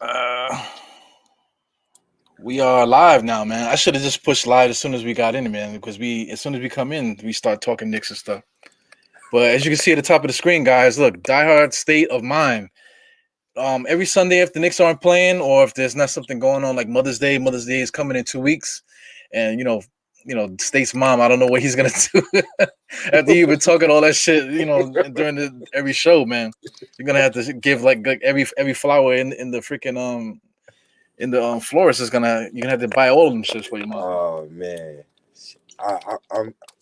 Uh, we are live now, man. I should have just pushed live as soon as we got in, man, because as soon as we come in, we start talking Knicks and stuff. But as you can see at the top of the screen, guys, look, diehard state of mind. Every Sunday if the Knicks aren't playing, or if there's not something going on like Mother's Day. Mother's Day is coming in 2 weeks, and State's mom. I don't know what he's gonna do after you've been talking all that shit. During every show, man, you're gonna have to give like every flower in the freaking in the florist is you're gonna have to buy all of them shits for your mom. Oh man,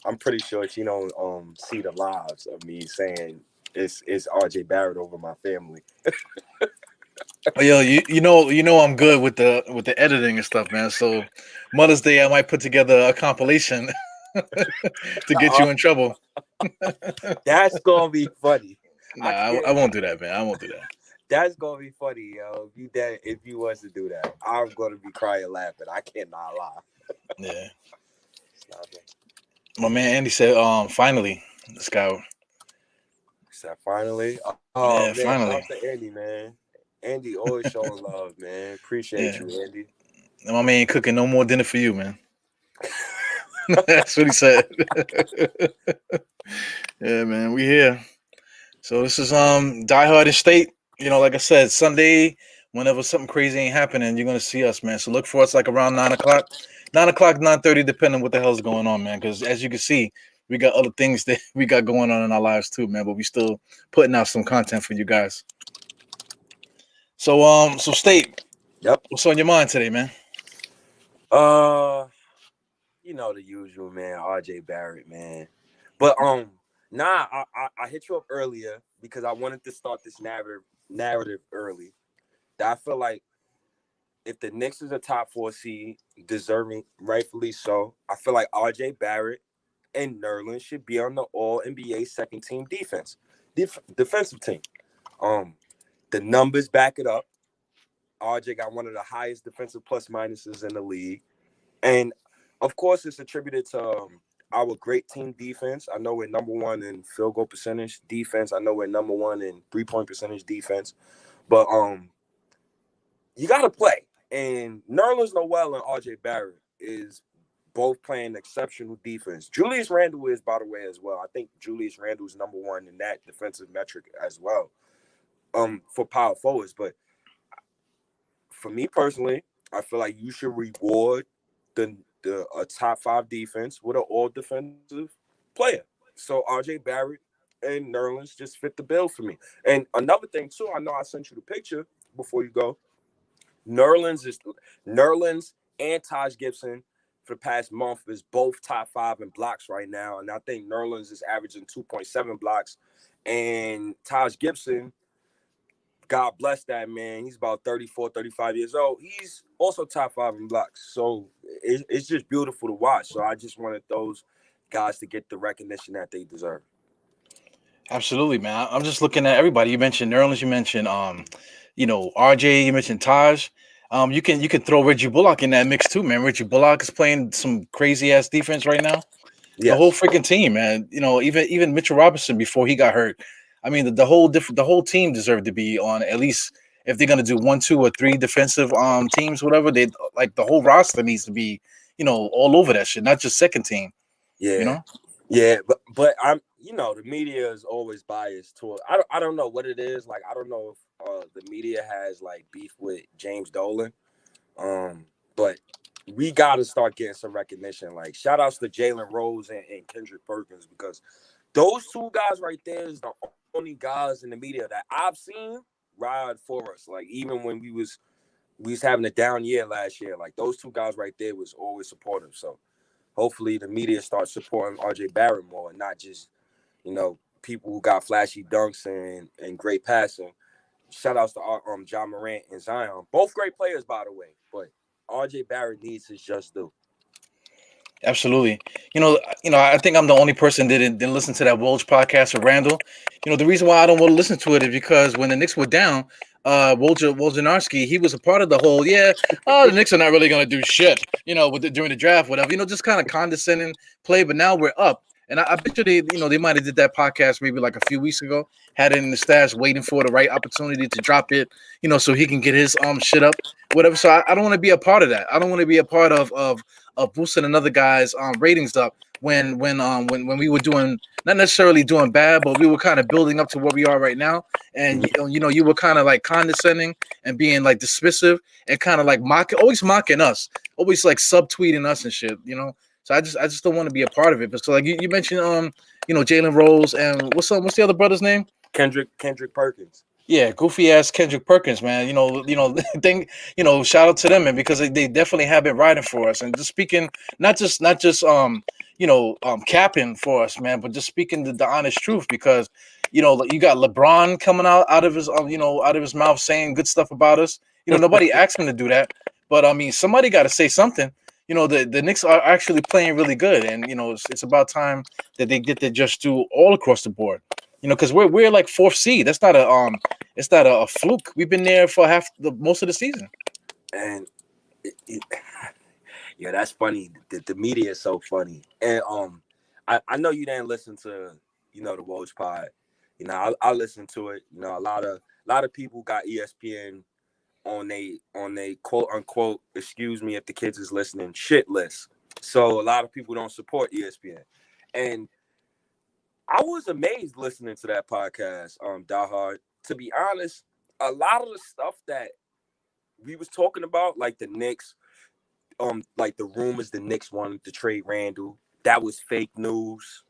I'm pretty sure she don't see the lives of me saying it's RJ Barrett over my family. But yo, you know I'm good with the editing and stuff, man. So Mother's Day, I might put together a compilation to get you in trouble. That's gonna be funny. Nah, I I can't. won't do that, man. I won't do that. That's gonna be funny, yo. If you was to do that, I'm gonna be crying laughing. I cannot lie. Yeah. My man Andy said, finally, this guy. So finally, oh Yeah, man, shout finally. out to Andy, man. Andy always showing love, man. Appreciate Yeah. you, Andy. And my man ain't cooking no more dinner for you, man. That's what he said. Yeah, man, we here. So this is Die Hard in State. Like I said, Sunday, whenever something crazy ain't happening, you're gonna see us, man. So look for us like around 9 o'clock. 9 o'clock, 9:30, depending what the hell's going on, man. Because as you can see, we got other things that we got going on in our lives too, man. But we still putting out some content for you guys. So State, Yep. what's on your mind today, man? Uh, the usual, man. RJ Barrett, man. But nah, I hit you up earlier because I wanted to start this narrative early. That I feel like if the Knicks is a top 4 seed, deserving, rightfully so, I feel like RJ Barrett and Nerlens should be on the All NBA second team defensive team. Um, the numbers back it up. RJ got one of the highest defensive plus minuses in the league, and of course, it's attributed to our great team defense. I know we're number one in field goal percentage defense. I know we're number one in 3-point percentage defense, but you got to play. And Nerlens Noel and RJ Barrett is both playing exceptional defense. Julius Randle is, by the way, as well. I think Julius Randle is number one in that defensive metric as well for power forwards. But for me personally, I feel like you should reward the a top 5 defense with an all defensive player. So RJ Barrett and Nerlens just fit the bill for me. And another thing too, I know I sent you the picture before you go. Nerlens and Taj Gibson for the past month is both top 5 in blocks right now. And I think Nerlens is averaging 2.7 blocks. And Taj Gibson, God bless that man. He's about 34, 35 years old. He's also top 5 in blocks. So it's just beautiful to watch. So I just wanted those guys to get the recognition that they deserve. Absolutely, man. I'm just looking at everybody. You mentioned Nerlens. You mentioned RJ. You mentioned Taj. You can throw Reggie Bullock in that mix too, man. Reggie Bullock is playing some crazy ass defense right now. The whole Yes. freaking team, man. Even Mitchell Robinson before he got hurt. I mean, the whole team deserved to be on at least if they're gonna do 1, 2, or 3 defensive teams, whatever. They like the whole roster needs to be all over that shit, not just second team. You Yeah. know. Yeah, but I'm the media is always biased toward. I don't know what it is. Like I don't know if the media has like beef with James Dolan. But we got to start getting some recognition. Like shout outs to Jalen Rose and Kendrick Perkins because those two guys right there is the only guys in the media that I've seen ride for us. Like even when we was having a down year last year, like those two guys right there was always supportive. So hopefully the media starts supporting RJ Barrett more and not just, people who got flashy dunks and great passing. Shout outs to John Morant and Zion. Both great players, by the way. But RJ Barrett needs his just due. Absolutely. I think I'm the only person that didn't listen to that Woj podcast with Randall. The reason why I don't want to listen to it is because when the Knicks were down, Wojnarowski, he was a part of the whole, the Knicks are not really going to do shit, during the draft, whatever, just kind of condescending play. But now we're up. And I bet you they might have did that podcast maybe like a few weeks ago, had it in the stash, waiting for the right opportunity to drop it, so he can get his shit up, whatever. So I don't want to be a part of that. I don't want to be a part of boosting another guy's ratings up when we were doing not necessarily doing bad, but we were kind of building up to where we are right now. And you were kind of like condescending and being like dismissive and kind of like always mocking us, always like subtweeting us and shit. So I just don't want to be a part of it. But so like you mentioned Jalen Rose and what's the other brother's name? Kendrick Perkins. Yeah, goofy ass Kendrick Perkins, man. Shout out to them, man, because they definitely have been riding for us. And just speaking, not just capping for us, man, but just speaking the honest truth, because you got LeBron coming out of his out of his mouth saying good stuff about us. Nobody asked him to do that, but I mean somebody got to say something. The Knicks are actually playing really good, and it's about time that they get their just due all across the board. Because we're like fourth seed. That's not it's not a fluke. We've been there for most of the season. And yeah, that's funny. The media is so funny. And I know you didn't listen to the Woj Pod. I listened to it. A lot of people got ESPN on they quote unquote, excuse me if the kids is listening, shit list. So a lot of people don't support ESPN. And I was amazed listening to that podcast, Die Hard. To be honest, a lot of the stuff that we was talking about, like the Knicks, like the rumors the Knicks wanted to trade Randall, that was fake news.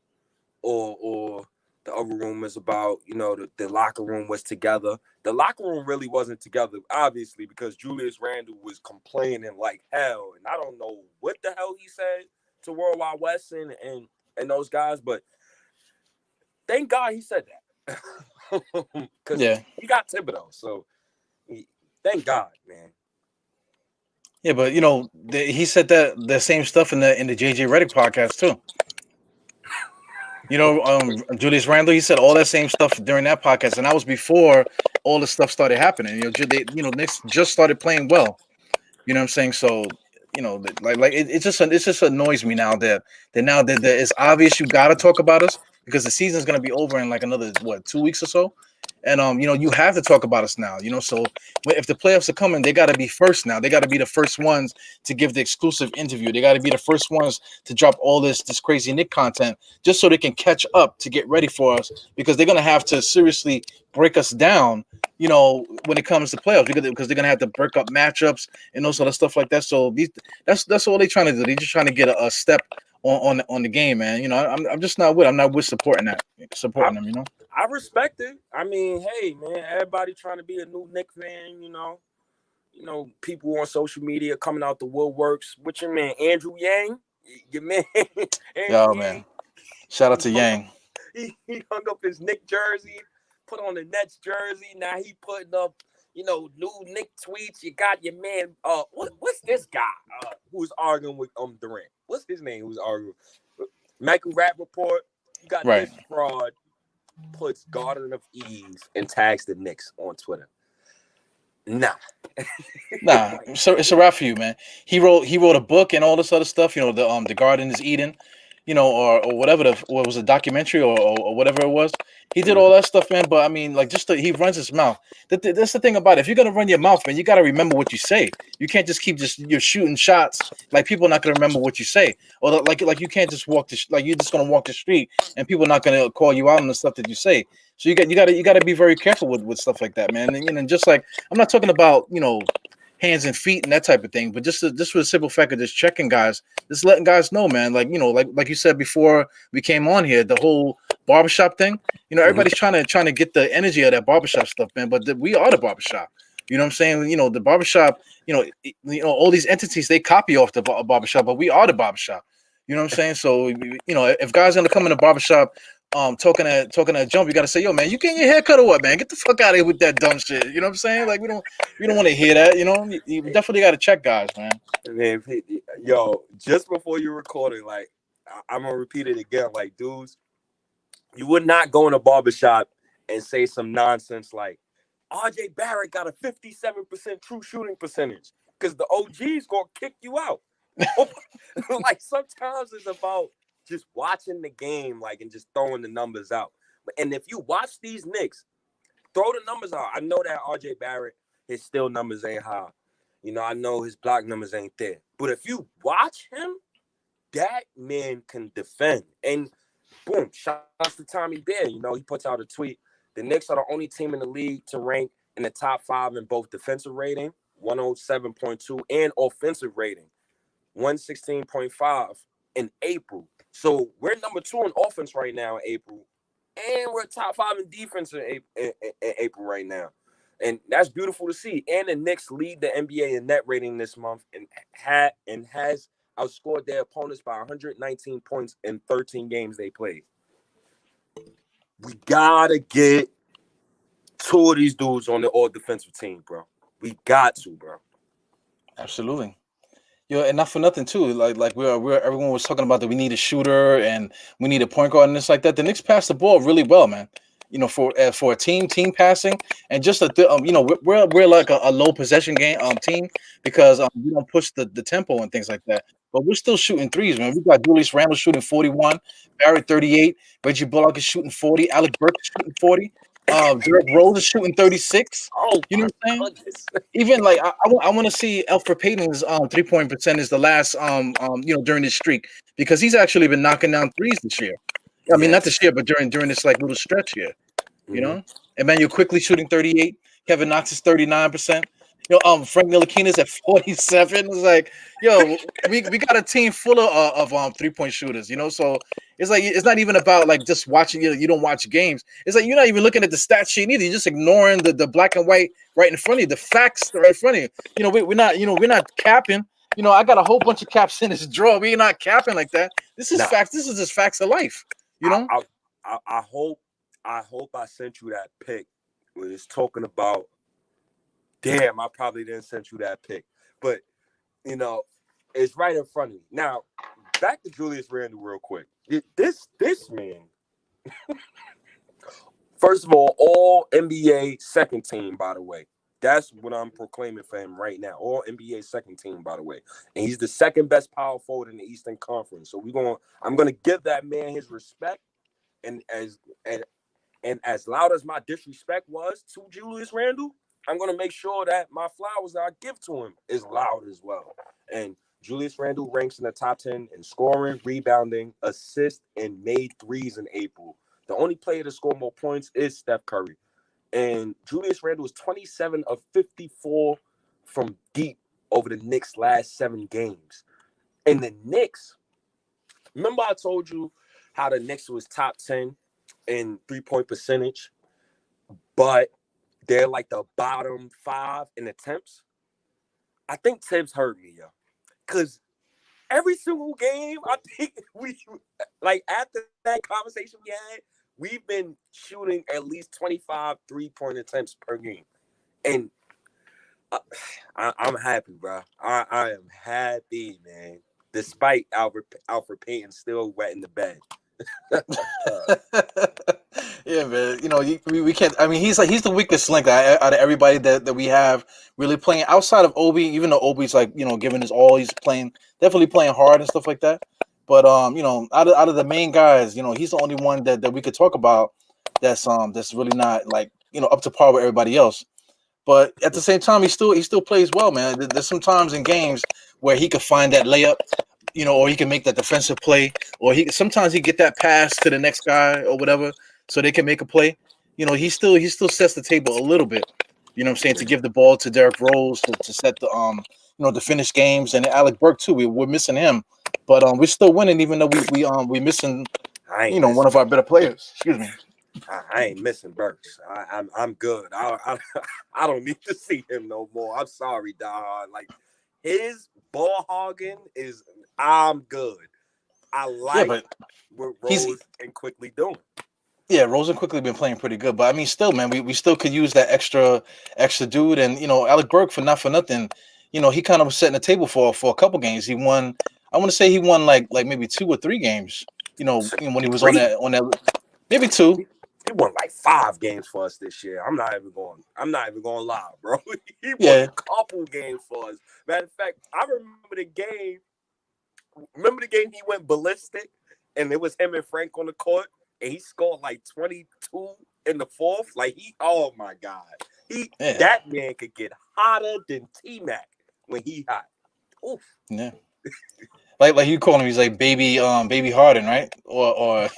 Or the other rumors about, the locker room was together. The locker room really wasn't together, obviously, because Julius Randle was complaining like hell. And I don't know what the hell he said to World Wide West and those guys, but thank God he said that. Because he got Thibodeau. So thank God, man. Yeah, but he said that same stuff in the JJ Redick podcast too. Julius Randle, he said all that same stuff during that podcast, and that was before all the stuff started happening. Knicks just started playing well. You know what I'm saying? So, it just annoys me now that it's obvious you got to talk about us, because the season's gonna be over in like another 2 weeks or so. And you have to talk about us now. So if the playoffs are coming, they got to be first now. They got to be the first ones to give the exclusive interview. They got to be the first ones to drop all this crazy Nick content, just so they can catch up to get ready for us, because they're gonna have to seriously break us down. When it comes to playoffs, because they're gonna have to break up matchups and those sort of stuff like that. So that's all they're trying to do. They're just trying to get a step on the game, man. I'm just not with. I'm not with supporting them. I respect it. I mean, hey, man, everybody trying to be a new Knicks fan. People on social media coming out the woodworks. What's your man, Andrew Yang? Your man, Yo, man. Shout out to Yang. He hung up his Knicks jersey, put on the Nets jersey. Now he putting up, new Knicks tweets. You got your man. What's this guy who's arguing with Durant? What's his name? Who's arguing? Michael Rappaport. You got this fraud. Puts Garden of Ease and tags the Knicks on Twitter. Nah. So it's a wrap for you, man. He wrote a book and all this other stuff. The Garden is Eden, or whatever what was a documentary or whatever it was. He did all that stuff, man. But I mean, like, he runs his mouth. That's the thing about it. If you're gonna run your mouth, man, you gotta remember what you say. You can't just keep you're shooting shots. Like, people are not gonna remember what you say, or like you can't just you're just gonna walk the street and people are not gonna call you out on the stuff that you say. So you gotta be very careful with stuff like that, man. And just like, I'm not talking about hands and feet and that type of thing, but just for the simple fact of just checking guys, just letting guys know, man. Like, like you said before we came on here, the whole barbershop thing. Everybody's trying to get the energy of that barbershop stuff, man. But we are the barbershop. You know what I'm saying? The barbershop. All these entities, they copy off the barbershop, but we are the barbershop. You know what I'm saying? So if guys gonna come in the barbershop, talking that jump, you gotta say, yo, man, you getting your hair cut or what, man? Get the fuck out of here with that dumb shit. You know what I'm saying? Like, we don't want to hear that. You definitely gotta check guys, man. Man, yo, just before you recording, like, I'm gonna repeat it again, like, dudes, you would not go in a barbershop and say some nonsense like RJ Barrett got a 57% true shooting percentage, because the OG's gonna kick you out. Like, sometimes it's about just watching the game, like, and just throwing the numbers out. And if you watch these Knicks, throw the numbers out. I know that RJ Barrett, his steal numbers ain't high. You know, I know his block numbers ain't there. But if you watch him, that man can defend. And boom, shout out to Tommy Bear. You know, he puts out a tweet. The Knicks are the only team in the league to rank in the top 5 in both defensive rating, 107.2, and offensive rating, 116.5 in April. So we're number 2 in offense right now in April. And we're top 5 in defense in April right now. And that's beautiful to see. And the Knicks lead the NBA in net rating this month and has outscored their opponents by 119 points in 13 games they played. We gotta get 2 of these dudes on the all defensive team, bro. We got to, bro. Absolutely. Yo, and not for nothing too. Like we're everyone was talking about that we need a shooter and we need a point guard and it's like that. The Knicks pass the ball really well, man. You know, for a team passing and just you know, we're like a low possession game team because we don't push the tempo and things like that. But we're still shooting threes, man. We got Julius Randle shooting 41, Barrett 38, Reggie Bullock is shooting 40, Alec Burks is shooting 40, Derrick Rose is shooting 36. Oh, You know my what I'm saying? goodness. Even like I want to see Alfred Payton's 3-point percentage the last you know during this streak because he's actually been knocking down threes this year. I mean, not Yes. this year, but during this like little stretch here. You Mm-hmm. know, Emmanuel quickly shooting 38. Kevin Knox is 39%. You know, Frank Ntilikina's at 47. It's like, yo, we got a team full of 3-point shooters. You know, so it's like it's not even about like just watching. You don't watch games. It's like you're not even looking at the stat sheet either. You're just ignoring the black and white right in front of you, the facts right in front of you. You know, we're not capping. You know, I got a whole bunch of caps in this drawer. We're not capping like that. This is Nah, facts. This is just facts of life. You I, know. I, I hope I sent you that pic when it's talking about. Damn, I probably didn't send you that pic, but you know, it's right in front of me. Now, back to Julius Randle real quick. This man, first of all NBA second team, by the way. That's what I'm proclaiming for him right now. All NBA second team, by the way. And he's the second best power forward in the Eastern Conference. So I'm gonna give that man his respect. And as loud as my disrespect was to Julius Randle, I'm gonna make sure that my flowers that I give to him is loud as well. And Julius Randle ranks in the top 10 in scoring, rebounding, assists, and made threes in April. The only player to score more points is Steph Curry. And Julius Randle was 27 of 54 from deep over the Knicks' last 7 games. And the Knicks, remember I told you how the Knicks was top 10 in 3-point percentage, but they're like the bottom 5 in attempts? I think Tibbs heard me, yo. Because every single game, I think we, like after that conversation we had, we've been shooting at least 25 3-point attempts per game. And I'm happy, bro. I am happy, man. Despite Alfred Payton still wet in the bed. Yeah, man. You know, we can't. I mean, he's the weakest link out of everybody that we have really playing outside of Obi. Even though Obi's like giving his all, he's definitely playing hard and stuff like that. But you know, out of the main guys, you know, he's the only one that we could talk about that's really not like up to par with everybody else. But at the same time, he still plays well, man. There's some times in games where he could find that layup, or he can make that defensive play, or sometimes he get that pass to the next guy or whatever, so they can make a play. You know, he still sets the table a little bit. You know what I'm saying? To give the ball to Derrick Rose to set the to finish games, and Alec Burke too. We're missing him, but we're still winning even though we're missing I ain't one of our better players. Excuse me. I ain't missing Burks. I'm good. I don't need to see him no more. I'm sorry, dog. Like his ball hogging is. I'm good. I like but what he's Rose and quickly doing. Yeah, Rose and quickly been playing pretty good, but I mean, still, man, we still could use that extra dude, and Alec Burke for nothing, he kind of was setting the table for a couple games. He won, I want to say he won like maybe 2 or 3 games, when he was on Three. that maybe 2. He won like 5 games for us this year. I'm not even going to lie, bro. He won Yeah, a couple games for us. Matter of fact, I remember the game. Remember the game he went ballistic and it was him and Frank on the court, and he scored like 22 in the fourth. Like oh my God, Yeah. that man could get hotter than T-Mac when he hot. Oof. Yeah. Like you call him, he's like baby Harden, right? Or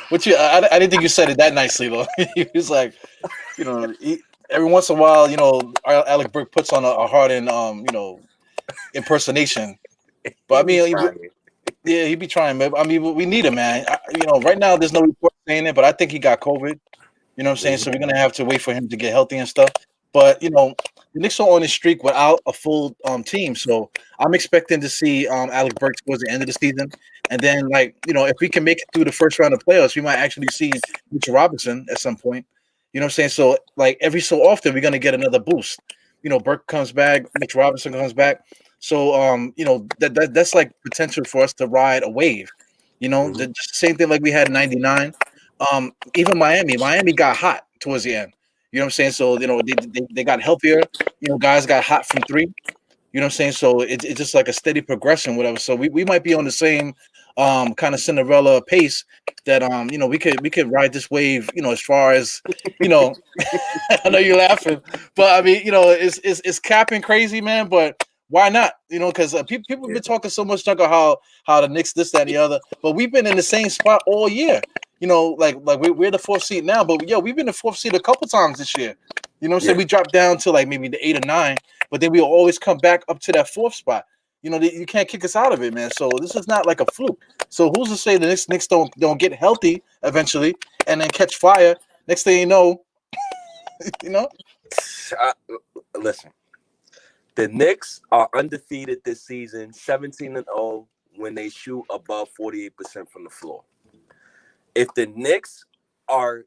what you? I didn't think you said it that nicely though. He was like, every once in a while, Alec Burke puts on a Harden, impersonation. He But I be mean, trying. yeah, he be trying, man. I mean, we need him, man. Right now there's no report saying it, but I think he got COVID. You know what I'm saying? So we're gonna have to wait for him to get healthy and stuff. But the Knicks are on a streak without a full team, so I'm expecting to see Alec Burks towards the end of the season, and then if we can make it through the first round of playoffs, we might actually see Mitchell Robinson at some point. You know what I'm saying? So every so often we're gonna get another boost. Burke comes back, Mitch Robinson comes back. So that's like potential for us to ride a wave. The just the same thing like we had in '99. Even Miami got hot towards the end. You know what I'm saying? So they got healthier. Guys got hot from three. You know what I'm saying? So it's just like a steady progression, whatever. So we might be on the same kind of Cinderella pace that we could ride this wave. As far as you know, I know you're laughing, but I mean it's capping crazy, man. But why not? Because people have been talking so much junk about how the Knicks this, that, and the other, but we've been in the same spot all year. Like we're the fourth seed now, but we've been the fourth seed a couple times this year. You know what I'm saying? We dropped down to like maybe the 8 or 9, but then we'll always come back up to that fourth spot. You can't kick us out of it, man. So this is not like a fluke. So who's to say the Knicks don't get healthy eventually and then catch fire? Next thing you know, Listen, the Knicks are undefeated this season, 17-0 when they shoot above 48% from the floor. If the Knicks are,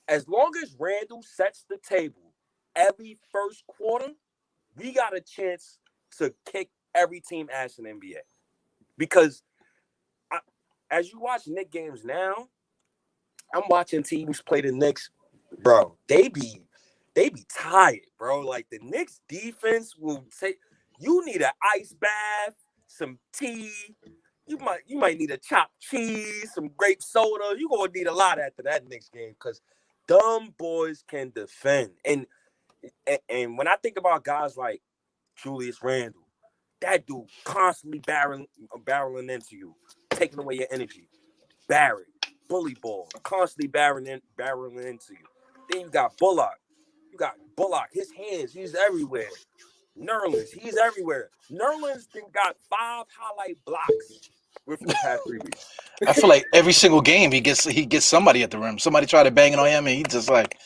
as long as Randall sets the table every first quarter, we got a chance to kick every team ass in the NBA. Because as you watch Knicks games now, I'm watching teams play the Knicks, bro. They be tired, bro. Like the Knicks defense will say, you need an ice bath, some tea. You might need a chopped cheese, some grape soda. You gonna need a lot after that Knicks game because dumb boys can defend. And when I think about guys like Julius Randle, that dude constantly barreling into you, taking away your energy. Barrett, bully ball, constantly barreling into you. Then you got Bullock. His hands, he's everywhere. Nerlens, he's everywhere. Nerlens got 5 highlight blocks within the past 3 weeks. I feel like every single game he gets somebody at the rim. Somebody try to bang it on him, and he just like,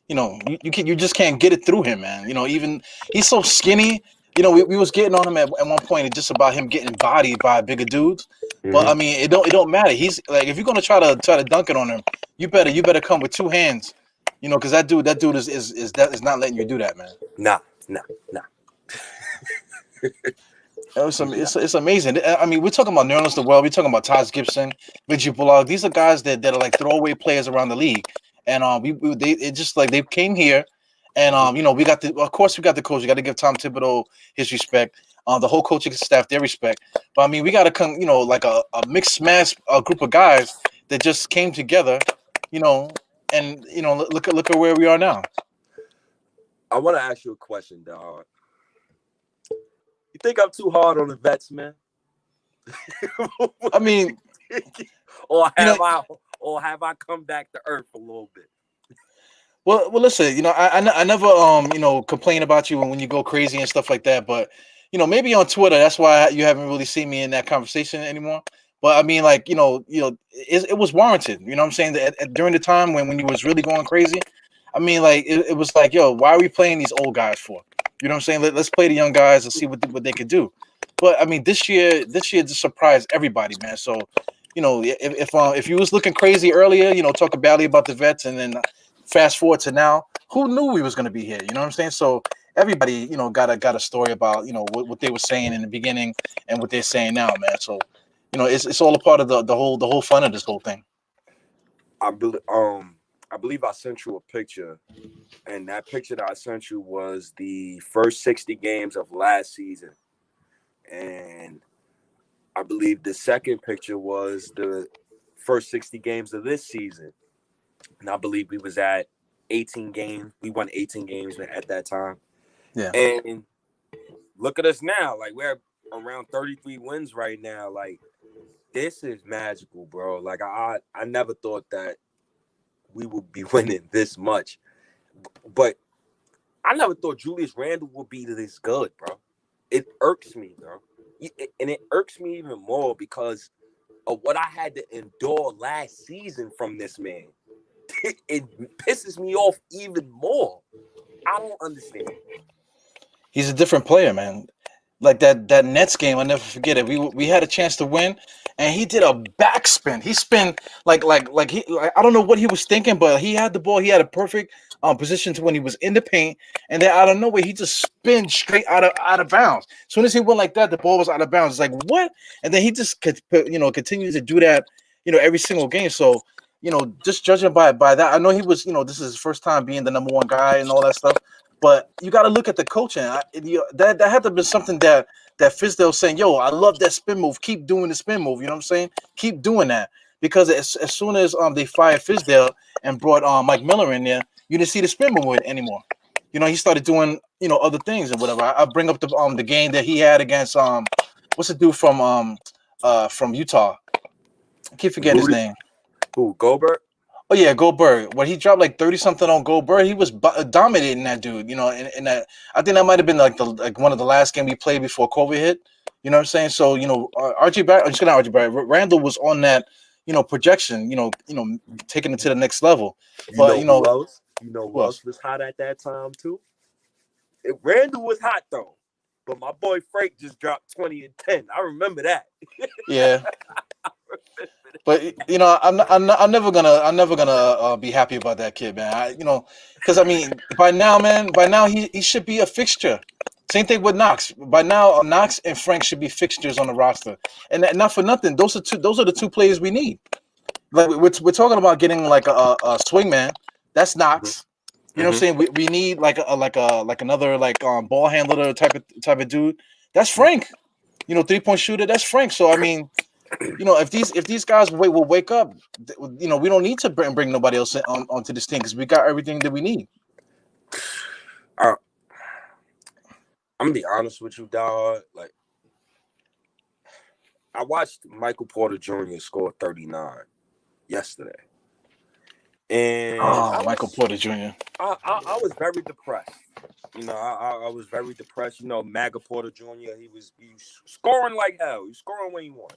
you just can't get it through him, man. Even he's so skinny. We was getting on him at one point. It's just about him getting bodied by bigger dudes. But I mean, it don't matter. He's like, if you're gonna try to dunk it on him, you better come with 2 hands. Because that dude is not letting you do that, man. Nah. It's amazing. I mean, we're talking about Nerlens the World. We're talking about Taj Gibson, Reggie Bullock. These are guys that are like throwaway players around the league. And it just like they came here, and we got of course we got the coach. We got to give Tom Thibodeau his respect. The whole coaching staff their respect. But I mean, we got to come, like a mixed mass group of guys that just came together, and look at where we are now. I want to ask you a question, dog. You think I'm too hard on the vets, man? I mean, or have I come back to earth a little bit? Well, listen. I never complain about you when you go crazy and stuff like that. But maybe on Twitter, that's why you haven't really seen me in that conversation anymore. But I mean, like it was warranted. You know what I'm saying? During the time when you was really going crazy, I mean, like it was like, yo, why are we playing these old guys for? You know what I'm saying? Let's play the young guys and see what they could do. But I mean, this year just surprised everybody, man. So if you was looking crazy earlier, talking badly about the vets, and then fast forward to now, who knew we was going to be here? You know what I'm saying? So everybody, got a story about what they were saying in the beginning and what they're saying now, man. So it's all a part of the whole fun of this whole thing. I believe I sent you a picture, and that picture that I sent you was the first 60 games of last season, and I believe the second picture was the first 60 games of this season. And I believe we was at 18 games. We won 18 games at that time. Yeah. And look at us now. Like, we're around 33 wins right now. Like, this is magical, bro. Like, I never thought that we would be winning this much. But I never thought Julius Randle would be this good, bro. It irks me, bro. And it irks me even more because of what I had to endure last season from this man. It pisses me off even more. I don't understand. He's a different player, man. Like that Nets game, I never forget it. We had a chance to win, and he did a backspin. He spin like I don't know what he was thinking, but he had the ball. He had a perfect position to when he was in the paint, and then out of nowhere he just spin straight out of bounds. As soon as he went like that, the ball was out of bounds. It's like what? And then he just continues to do that, every single game. So just judging by that, I know he was this is his first time being the number one guy and all that stuff. But you got to look at the coaching. That had to be something that Fizdale saying, "Yo, I love that spin move. Keep doing the spin move." You know what I'm saying? Keep doing that because as soon as they fired Fizdale and brought Mike Miller in there, you didn't see the spin move anymore. He started doing other things and whatever. I bring up the game that he had against what's the dude from Utah? I keep forgetting his name. Who, Gobert? Oh yeah, Goldberg. When he dropped like 30 something on Goldberg, he was dominating that dude. And that I think that might have been like one of the last game we played before COVID hit. You know what I'm saying? So RJ Barrett, just not RJ Barrett. Randall was on that projection. Taking it to the next level. You But know who else? You know who who else? else was hot at that time too? Randall was hot though, but my boy Frank just dropped 20 and 10. I remember that. Yeah. But I'm never gonna be happy about that kid, man. Because I mean, by now he should be a fixture. Same thing with Knox. By now, Knox and Frank should be fixtures on the roster, and not for nothing. Those are the two players we need. Like we're talking about getting like a swing man. That's Knox. You know what I'm saying? We need like another ball handler type of dude. That's Frank. 3-point shooter. That's Frank. So I mean. If these guys will wake up, we don't need to bring nobody else onto this team because we got everything that we need. I'm gonna be honest with you, dog. Like, I watched Michael Porter Jr. score 39 yesterday, and Michael Porter Jr. I was very depressed. I was very depressed. MAGA Porter Jr. He was scoring like hell. He was scoring when he wanted.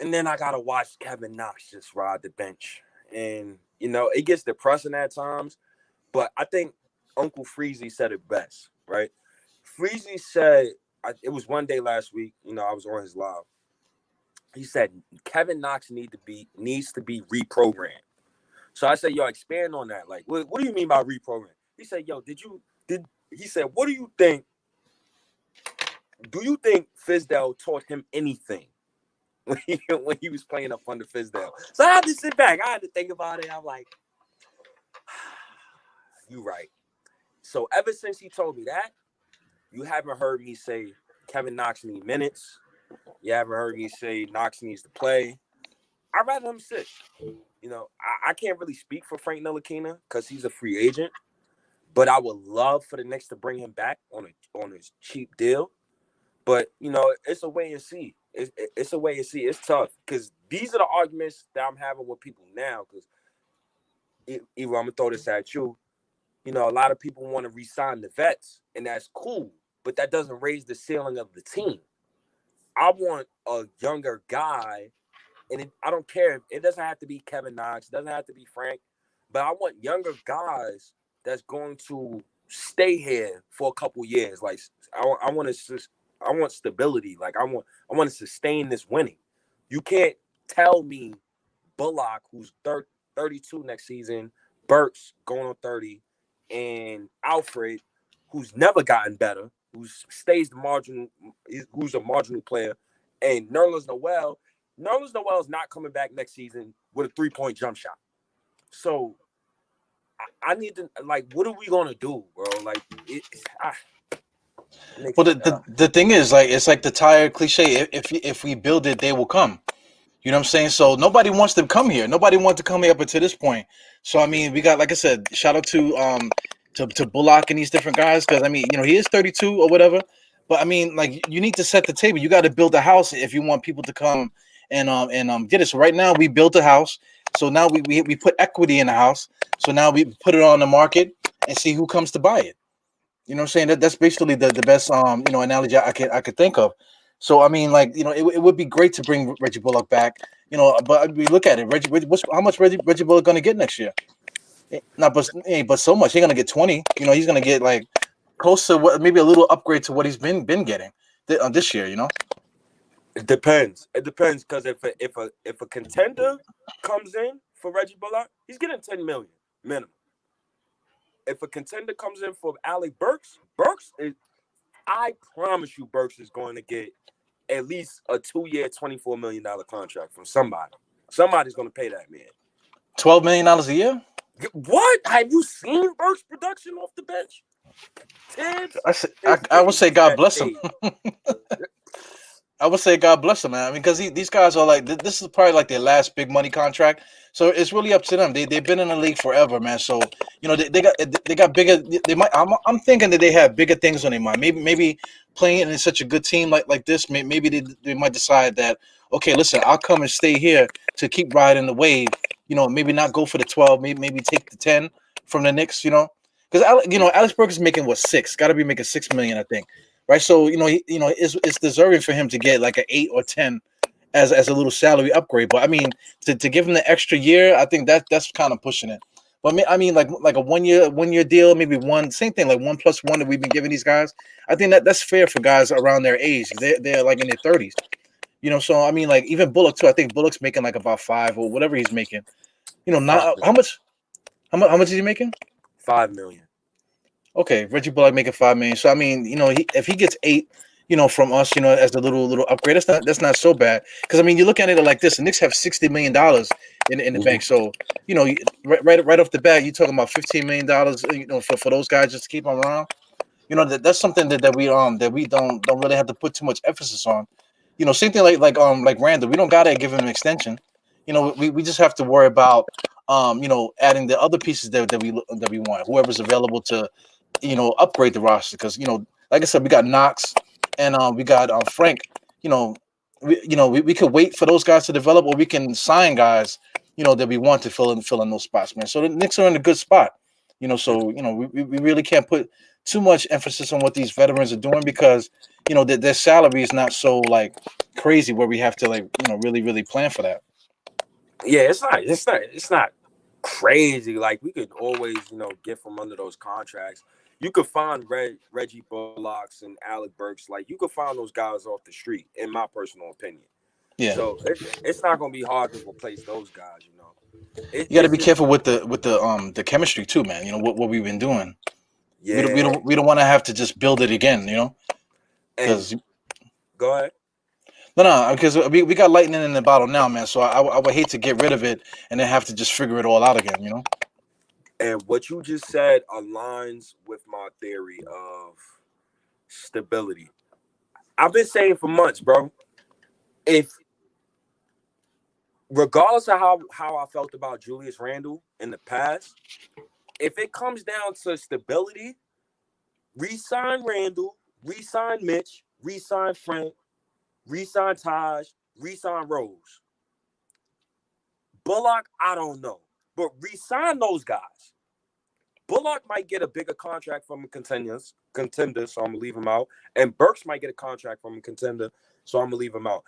And then I gotta watch Kevin Knox just ride the bench, and it gets depressing at times. But I think Uncle Freezy said it best, right? Freezy said it was one day last week. I was on his live. He said Kevin Knox needs to be reprogrammed. So I said, yo, expand on that. Like, what do you mean by reprogram? He said, yo, he said, what do you think? Do you think Fizdale taught him anything when he was playing up under Fizdale? So I had to sit back. I had to think about it. I'm like, you right. So ever since he told me that, you haven't heard me say Kevin Knox needs minutes. You haven't heard me say Knox needs to play. I'd rather him sit. I can't really speak for Frank Ntilikina because he's a free agent, but I would love for the Knicks to bring him back on his cheap deal. But it's a wait and see. It's a wait and see. It's tough because these are the arguments that I'm having with people now. Because I'm gonna throw this at you. A lot of people want to re-sign the vets, and that's cool, but that doesn't raise the ceiling of the team. I want a younger guy. And I don't care. It doesn't have to be Kevin Knox. It doesn't have to be Frank. But I want younger guys that's going to stay here for a couple years. Like I want stability. Like I want to sustain this winning. You can't tell me Bullock, who's 32 next season, Burks going on 30, and Alfred, who's never gotten better, who's a marginal player, and Nerlens Noel. Nerlens Noel is not coming back next season with a 3-point jump shot. So I need to, what are we going to do, bro? Knicks, Well, the thing is, like, it's like the tired cliche. If we build it, they will come. You know what I'm saying? So nobody wants to come here. Nobody wants to come here up until this point. So I mean, we got, like I said, shout out to Bullock and these different guys, because I mean, he is 32 or whatever. But I mean, like, you need to set the table. You got to build a house if you want people to come and get it. So right now we built a house. So now we put equity in the house. So now we put it on the market and see who comes to buy it. You know what I'm saying? That's basically the best analogy I could think of. So I mean, like, it would be great to bring Reggie Bullock back. But we look at it. How much Reggie Bullock going to get next year? Not but so much. He's going to get 20. He's going to get like close to what, maybe a little upgrade to what he's been getting this year. It depends. It depends, because if a contender comes in for Reggie Bullock, he's getting 10 million minimum. If a contender comes in for Alec Burks, I promise you, Burks is going to get at least a 2-year, $24 million contract from somebody. Somebody's going to pay that man. $12 million a year. What? Have you seen Burks' production off the bench? Tibbs I would say God bless him. paid. I would say God bless them, man. I mean, because these guys are like, this is probably like their last big money contract, so it's really up to them. They've been in the league forever, man. So they got bigger. They might. I'm thinking that they have bigger things on their mind. Maybe playing in such a good team like this, maybe they might decide that, okay, listen, I'll come and stay here to keep riding the wave. Maybe not go for the 12. Maybe take the 10 from the Knicks. Because Alex Burke is making what, 6? Got to be making 6 million, I think. Right, so it's deserving for him to get like an 8 or 10 as a little salary upgrade. But I mean, to give him the extra year, I think that's kind of pushing it. But I mean, like a 1 year deal, maybe same thing, like 1+1 that we've been giving these guys. I think that's fair for guys around their age. They're like in their 30s. So I mean, like, even Bullock too. I think Bullock's making like about 5 or whatever he's making. Not how much is he making? 5 million. Okay, Reggie Bullock making 5 million. So I mean, if he gets 8, from us, as the little upgrade, that's not so bad. Because I mean, you look at it like this: the Knicks have $60 million in the bank. So right off the bat, you're talking about $15 million, for those guys just to keep them around. That's something that we don't really have to put too much emphasis on. Same thing like Randall. We don't gotta give him an extension. We just have to worry about adding the other pieces that we want. Whoever's available to upgrade the roster, because like I said, we got Knox and we got Frank. We could wait for those guys to develop, or we can sign guys that we want to fill in those spots, man. So the Knicks are in a good spot. So we really can't put too much emphasis on what these veterans are doing, because their salary is not so like crazy where we have to really plan for that. Yeah, it's not crazy. Like, we could always, get from under those contracts. You could find Reggie Bullocks and Alec Burks. Like, you could find those guys off the street, in my personal opinion. Yeah. So it's not gonna be hard to replace those guys. You got to be careful with the chemistry too, man. What we've been doing. Yeah. We don't want to have to just build it again. Because go ahead. No, because we got lightning in the bottle now, man. So I would hate to get rid of it and then have to just figure it all out again. And what you just said aligns with my theory of stability. I've been saying for months, bro, if regardless of how I felt about Julius Randle in the past, if it comes down to stability, re-sign Randle, re-sign Mitch, re-sign Frank, re-sign Taj, re-sign Rose. Bullock, I don't know. But re-sign those guys. Bullock might get a bigger contract from a contender, so I'm going to leave him out. And Burks might get a contract from a contender, so I'm going to leave him out.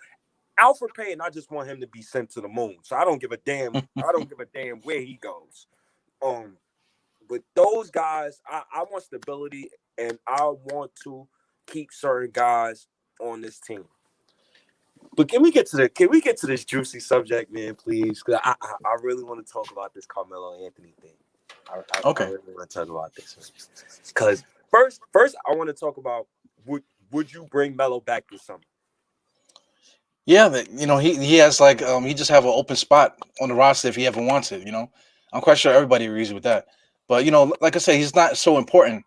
Alfred Payne, I just want him to be sent to the moon. So I don't give a damn. I don't give a damn where he goes. But those guys, I want stability, and I want to keep certain guys on this team. But can we get to this juicy subject, man, please? Because I really want to talk about this Carmelo Anthony thing. Okay. I really want to talk about this. Because first, I want to talk about would you bring Melo back this summer? Yeah, he has he just have an open spot on the roster if he ever wants it. I'm quite sure everybody agrees with that. But like I say, he's not so important.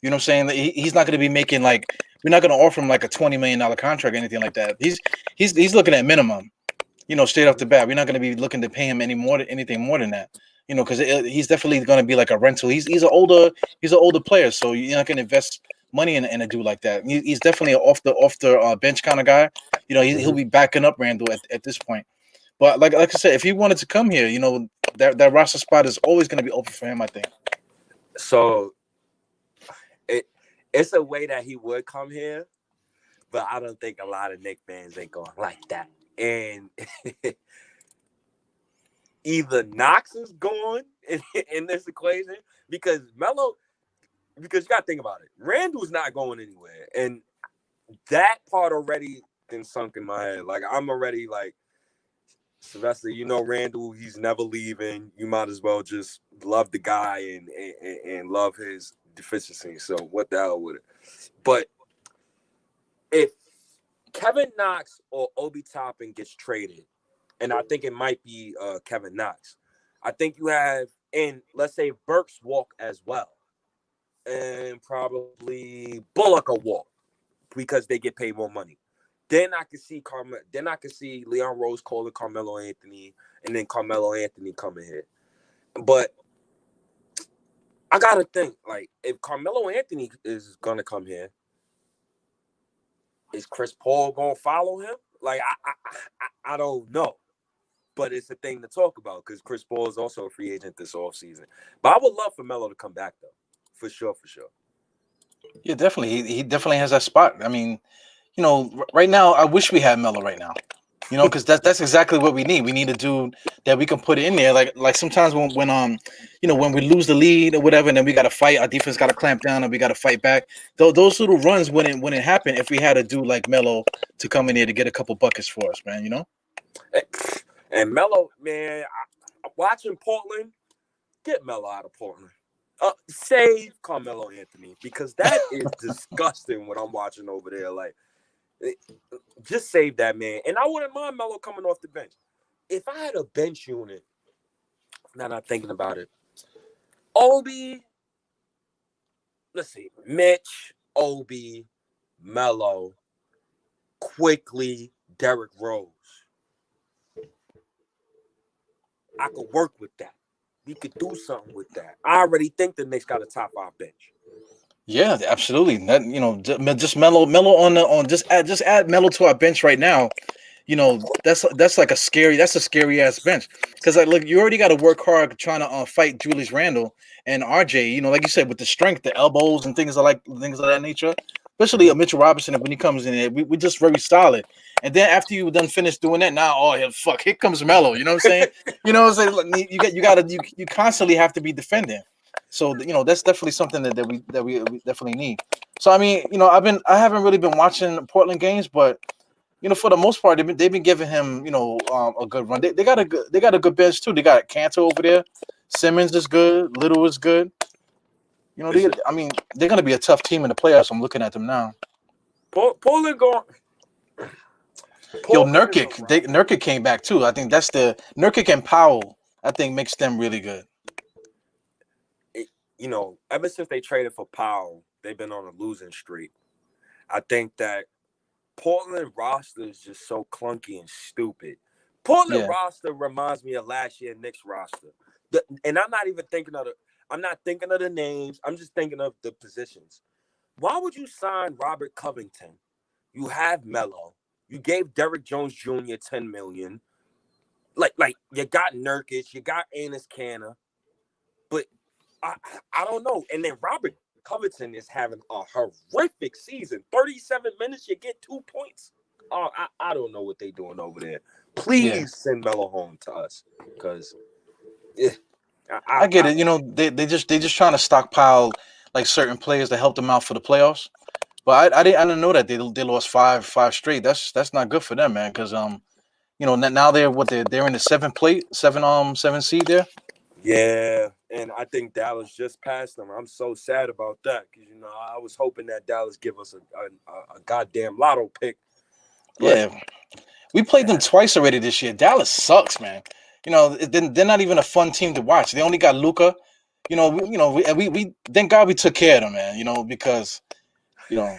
You know what I'm saying? He's not going to be making like we're not going to offer him like a $20 million contract or anything like that. He's looking at minimum. Straight off the bat, we're not going to be looking to pay him anything more than that. Because he's definitely going to be like a rental. He's an older player, so you're not going to invest money in a dude like that. He's definitely an off the bench kind of guy. He'll be backing up Randall at this point. But like I said, if he wanted to come here, that roster spot is always going to be open for him, I think. So it's a way that he would come here, but I don't think a lot of Knicks fans ain't going like that. And either Knox is going in this equation because you got to think about it. Randall's not going anywhere. And that part already been sunk in my head. Like, I'm already like, Sylvester, Randall, he's never leaving. You might as well just love the guy and love his deficiency. So what the hell with it? But if Kevin Knox or Obi Toppin gets traded, and I think it might be Kevin Knox, I think you have, and let's say Burks walk as well, and probably Bullock will walk because they get paid more money. Then I could see Leon Rose calling Carmelo Anthony, and then Carmelo Anthony coming here. But I gotta think, like, if Carmelo Anthony is gonna come here, is Chris Paul gonna follow him? Like, I don't know, but it's a thing to talk about because Chris Paul is also a free agent this offseason. But I would love for Melo to come back though, for sure. Yeah, definitely. He definitely has that spot. I mean, right now, I wish we had Melo right now. Because that's exactly what we need. We need a dude that we can put in there. Like sometimes when we lose the lead or whatever, and then we got to fight. Our defense got to clamp down, and we got to fight back. Those little runs wouldn't happen if we had a dude like Melo to come in here to get a couple buckets for us, man. And Melo, man, watching Portland, get Melo out of Portland. Save Carmelo Anthony because that is disgusting what I'm watching over there. Like, just save that man. And I wouldn't mind Melo coming off the bench. If I had a bench unit, now I'm thinking about it, Obi, let's see, Mitch, Obi, Melo, quickly, Derrick Rose. I could work with that. We could do something with that. I already think the Knicks got a top 5 bench. Yeah, absolutely. That just Melo just add Melo to our bench right now. That's a scary ass bench because look, you already got to work hard trying to fight Julius Randle and RJ. Like you said, with the strength, the elbows, and things of that nature. Especially Mitchell Robinson when he comes in, we're just very solid. And then after you done finish doing that, now here comes Melo. You know what I'm saying? You constantly have to be defending. So that's definitely something that we definitely need. So I mean, I haven't really been watching Portland games, but for the most part they've been giving him a good run. They got a good bench too. They got Cantor over there. Simmons is good. Little is good. They're going to be a tough team in the playoffs. I'm looking at them now. Portland going. Nurkic came back too. I think that's the Nurkic and Powell. I think makes them really good. Ever since they traded for Powell, they've been on a losing streak. I think that Portland roster is just so clunky and stupid. Portland roster reminds me of last year Knicks roster. And I'm not even thinking of the names. I'm just thinking of the positions. Why would you sign Robert Covington? You have Melo. You gave Derrick Jones Jr. $10 million. Like you got Nurkic, you got Enes Kanter, but I don't know. And then Robert Covington is having a horrific season. 37 minutes, you get 2 points. Oh, I don't know what they're doing over there. Please send Melo home to us, because I get it. They just trying to stockpile like certain players to help them out for the playoffs. But I didn't know that they lost five straight. That's not good for them, man. Because now they're in the seven seed there. Yeah, and I think Dallas just passed them. I'm so sad about that because I was hoping that Dallas give us a goddamn lotto pick. Yeah, we played them twice already this year. Dallas sucks, man. They're not even a fun team to watch. They only got Luka. we thank God we took care of them, man. Because you know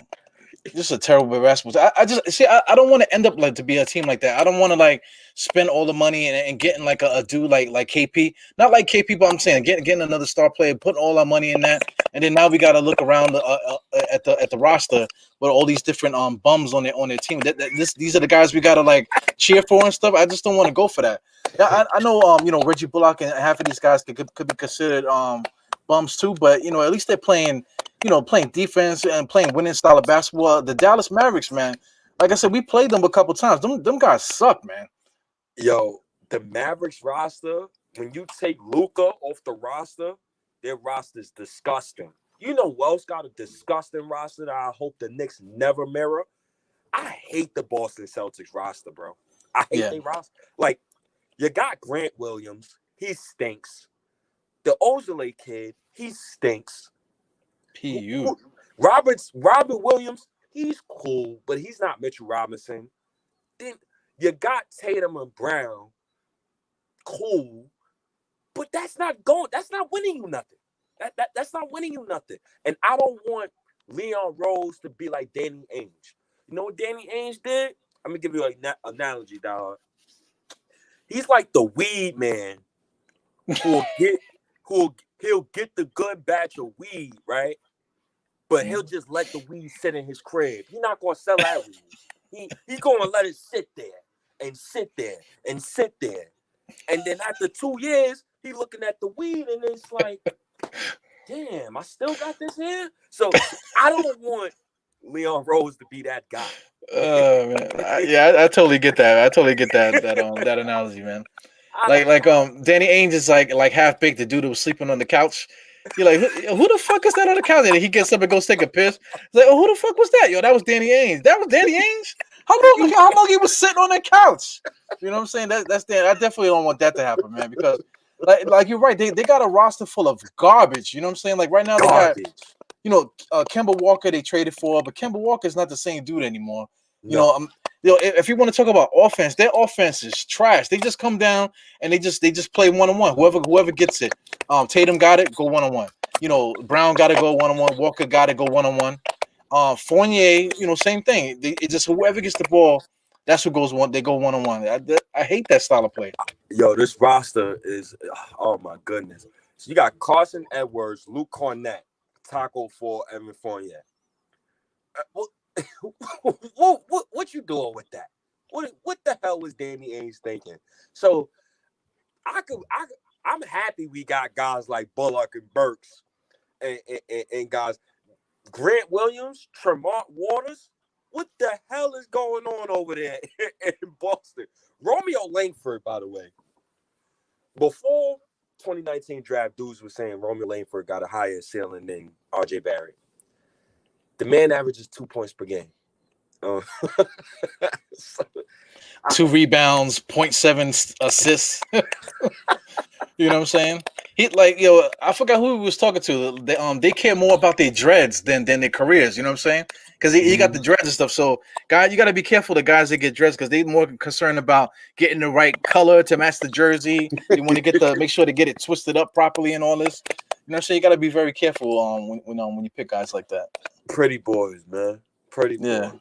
just a terrible basketball. I just see. I don't want to end up like to be a team like that. I don't want to like spend all the money and getting like a dude like KP. Not like KP, but I'm saying getting another star player, putting all our money in that, and then now we got to look around at the roster with all these different bums on their team. These are the guys we gotta like cheer for and stuff. I just don't want to go for that. Yeah, I know Reggie Bullock and half of these guys could be considered bums too, but at least they're playing defense and playing winning style of basketball. The Dallas Mavericks, man, like I said, we played them a couple times. Them guys suck, man. Yo, the Mavericks roster, when you take Luka off the roster, their roster is disgusting. You know who else got a disgusting roster that I hope the Knicks never mirror? I hate the Boston Celtics roster, bro. I hate Yeah, their roster. Like, you got Grant Williams. He stinks. The Ojale kid, he stinks. pu. Robert Williams, he's cool, but he's not Mitchell Robinson. Then you got Tatum and Brown, cool, but that's not winning you nothing. That's not winning you nothing. And I don't want Leon Rose to be like Danny Ainge. You know what Danny Ainge did? I'm gonna give you an analogy, dog. He's like the weed man who'll get he'll get the good batch of weed, right? But he'll just let the weed sit in his crib. He's not gonna sell that weed. He's gonna let it sit there and sit there and sit there. And then after 2 years, he looking at the weed and it's like, damn, I still got this here. So I don't want Leon Rose to be that guy. Man. I totally get that. I totally get that analogy, man. Like Danny Ainge is like half baked. The dude who was sleeping on the couch. You're like, who the fuck is that on the couch? And he gets up and goes take a piss. He's like, oh, who the fuck was that? Yo, that was Danny Ainge. That was Danny Ainge. How long he was sitting on the couch? You know what I'm saying? That's Dan. I definitely don't want that to happen, man. Because like you're right. They got a roster full of garbage. You know what I'm saying? Like right now they got Garbage. Kemba Walker they traded for, but Kemba Walker is not the same dude anymore. You No. know, if you want to talk about offense, their offense is trash. They just come down and they just play 1-on-1. Whoever gets it. Tatum got it, go 1-on-1. Brown got to go 1-on-1. Walker got to go 1-on-1. Fournier, same thing. It just whoever gets the ball, that's who goes one. They go 1-on-1. I hate that style of play. Yo, this roster is, oh my goodness. So you got Carson Edwards, Luke Cornett, Taco for Evan Fournier. What you doing with that? What the hell was Danny Ainge thinking? So I'm happy we got guys like Bullock and Burks and guys Grant Williams, Tremont Waters. What the hell is going on over there in Boston? Romeo Langford, by the way. Before 2019 draft, dudes were saying Romeo Langford got a higher ceiling than RJ Barrett. The man averages 2 points per game. So, 2 rebounds, 0.7 assists. You know what I'm saying? I forgot who he was talking to. They care more about their dreads than their careers. You know what I'm saying? Because he got the dreads and stuff. So, guys, you got to be careful the guys that get dreads because they're more concerned about getting the right color to match the jersey. They want to make sure to get it twisted up properly and all this. You know what I'm saying? You got to be very careful when you pick guys like that. pretty boys, man. Pretty Yeah.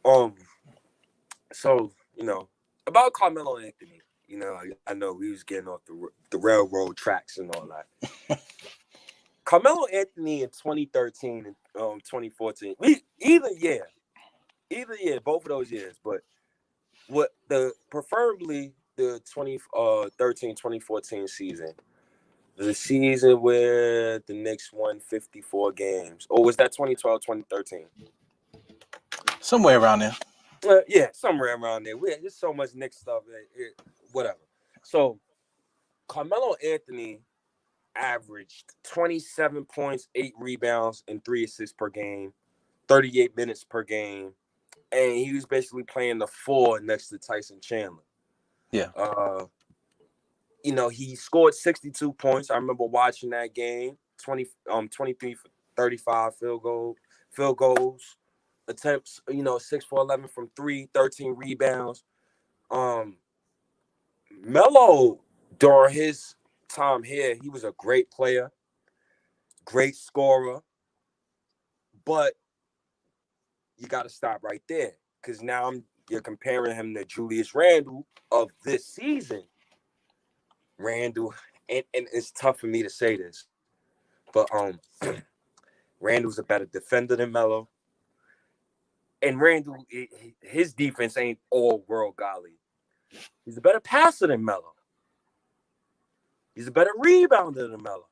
boys. So, about Carmelo Anthony, I know we was getting off the railroad tracks and all that. Carmelo Anthony in 2013 and 2014, either year, both of those years, but preferably the 2013-2014 season, the season where the Knicks won 54 games, or was that 2012-2013? Somewhere around there. Yeah, somewhere around there. There's so much Knicks stuff, whatever. So Carmelo Anthony averaged 27 points, 8 rebounds, and 3 assists per game, 38 minutes per game, and he was basically playing the 4 next to Tyson Chandler. Yeah. He scored 62 points. I remember watching that game. 23 for 35 field goals, attempts. 6 for 11 from 3, 13 rebounds. Melo during his time here, he was a great player. great scorer, but you got to stop right there because now you're comparing him to Julius Randle of this season. Randle, and it's tough for me to say this, but Randle's a better defender than Melo, and Randle, his defense ain't all world golly. He's a better passer than Melo. He's a better rebounder than Melo.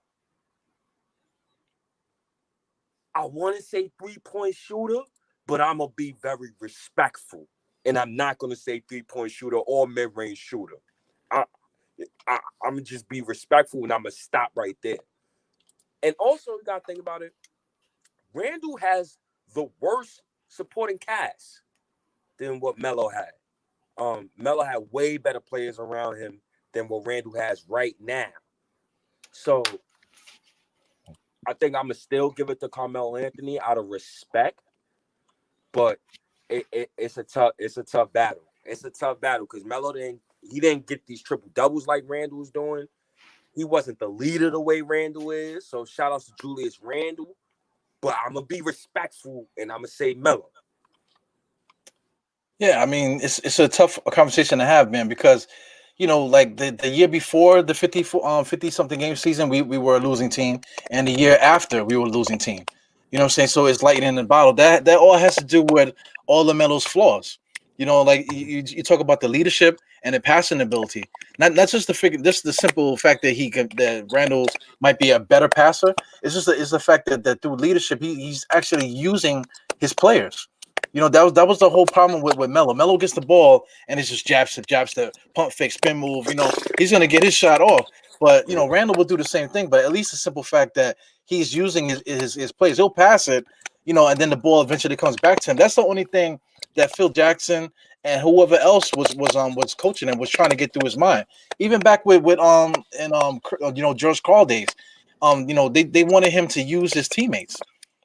I want to say 3-point shooter, but I'm going to be very respectful. And I'm not going to say 3-point shooter or mid-range shooter. I'm going to just be respectful and I'm going to stop right there. And also, you got to think about it. Randle has the worst supporting cast than what Melo had. Melo had way better players around him than what Randle has right now. So I think I'm going to still give it to Carmelo Anthony out of respect. But it's a tough battle. It's a tough battle because Melo didn't get these triple doubles like Randle was doing. He wasn't the leader the way Randle is. So shout out to Julius Randle. But I'm gonna be respectful and I'm gonna say Melo. Yeah, I mean it's a tough conversation to have, man, because like the year before the 50 something game season, we were a losing team, and the year after we were a losing team. You know what I'm saying? So it's lightning in the bottle. That all has to do with all the Melo's flaws. Like you talk about the leadership and the passing ability. Not just just the simple fact that that Randall might be a better passer. It's the fact that through leadership he's actually using his players. That was the whole problem with Melo. Melo gets the ball and it's just jabs to pump fake spin move. He's gonna get his shot off. But Randall will do the same thing. But at least the simple fact that he's using his plays, he'll pass it, and then the ball eventually comes back to him. That's the only thing that Phil Jackson and whoever else was coaching him was trying to get through his mind. Even back with George Karl days, they wanted him to use his teammates.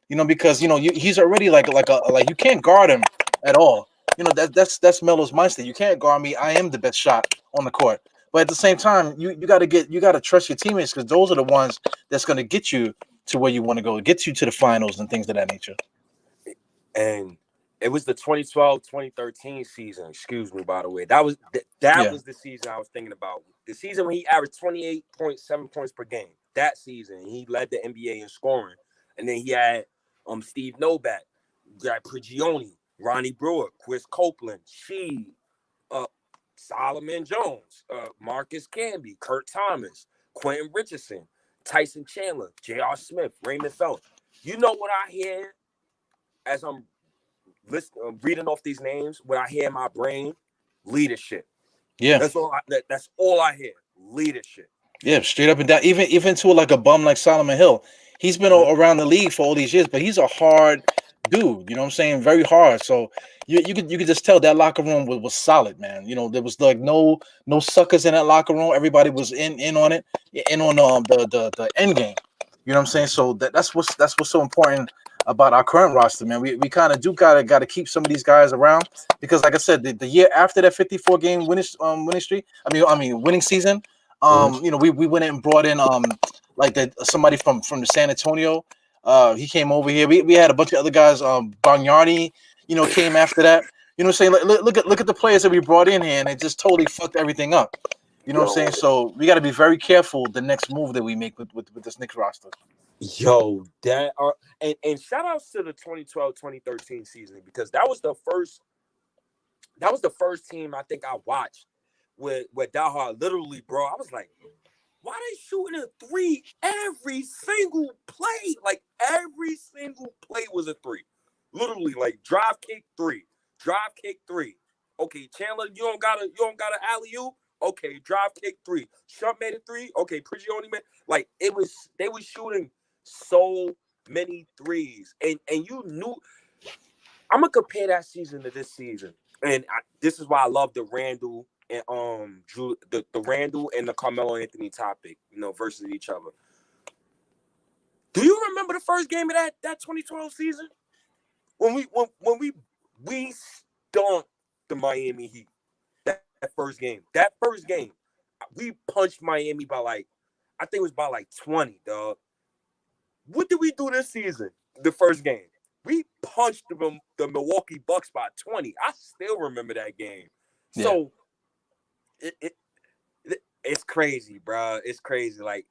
Because he's already like you can't guard him at all. That's Melo's mindset. You can't guard me. I am the best shot on the court. But at the same time, you gotta trust your teammates because those are the ones that's gonna get you to where you want to go, get you to the finals and things of that nature. And it was the 2012-2013 season. Excuse me, by the way. That was the season I was thinking about. The season when he averaged 28.7 points per game. That season, he led the NBA in scoring. And then he had Steve Novak, got Prigioni, Ronnie Brewer, Chris Copeland, Sheed, Solomon Jones, Marcus Camby, Kurt Thomas, Quentin Richardson, Tyson Chandler, J.R. Smith, Raymond Felton. You know what I hear as I'm reading off these names? What I hear in my brain? Leadership. Yeah. That's all I hear. Leadership. Yeah, straight up and down. Even to like a bum like Solomon Hill, he's been around the league for all these years, but he's a hard dude. You know what I'm saying? Very hard. So you could just tell that locker room was solid, man. There was like no suckers in that locker room. Everybody was in on it, in on the end game. You know what I'm saying? So that's what's so important about our current roster, man. We kind of do gotta keep some of these guys around because, like I said, the year after that 54 game winning streak, winning season. We went in and brought in like somebody from the San Antonio. He came over here. We had a bunch of other guys. Bagnardi, came after that. You know what I'm saying? Look at the players that we brought in here, and it just totally fucked everything up. You know what I'm saying? So we got to be very careful the next move that we make with this Knicks roster. Yo, and shout outs to the 2012-2013 season because that was the first team I think I watched with Dahar literally, bro. I was like, why they shooting a three every single play? Like every single play was a three. Literally, like drive kick three. Okay, Chandler, you don't got an alley-oop. Okay, drive kick three. Shump made a three. Okay, Prigioni made like they were shooting so many threes. And you knew I'm gonna compare that season to this season. And this is why I love the Randall and the Randall and the Carmelo Anthony topic, versus each other. Do you remember the first game of that 2012 season? When we stomped the Miami Heat. That first game. We punched Miami by I think it was by 20, dog. What did we do this season? The first game, we punched the Milwaukee Bucks by 20. I still remember that game. Yeah. So it it's crazy, bro. It's crazy. Like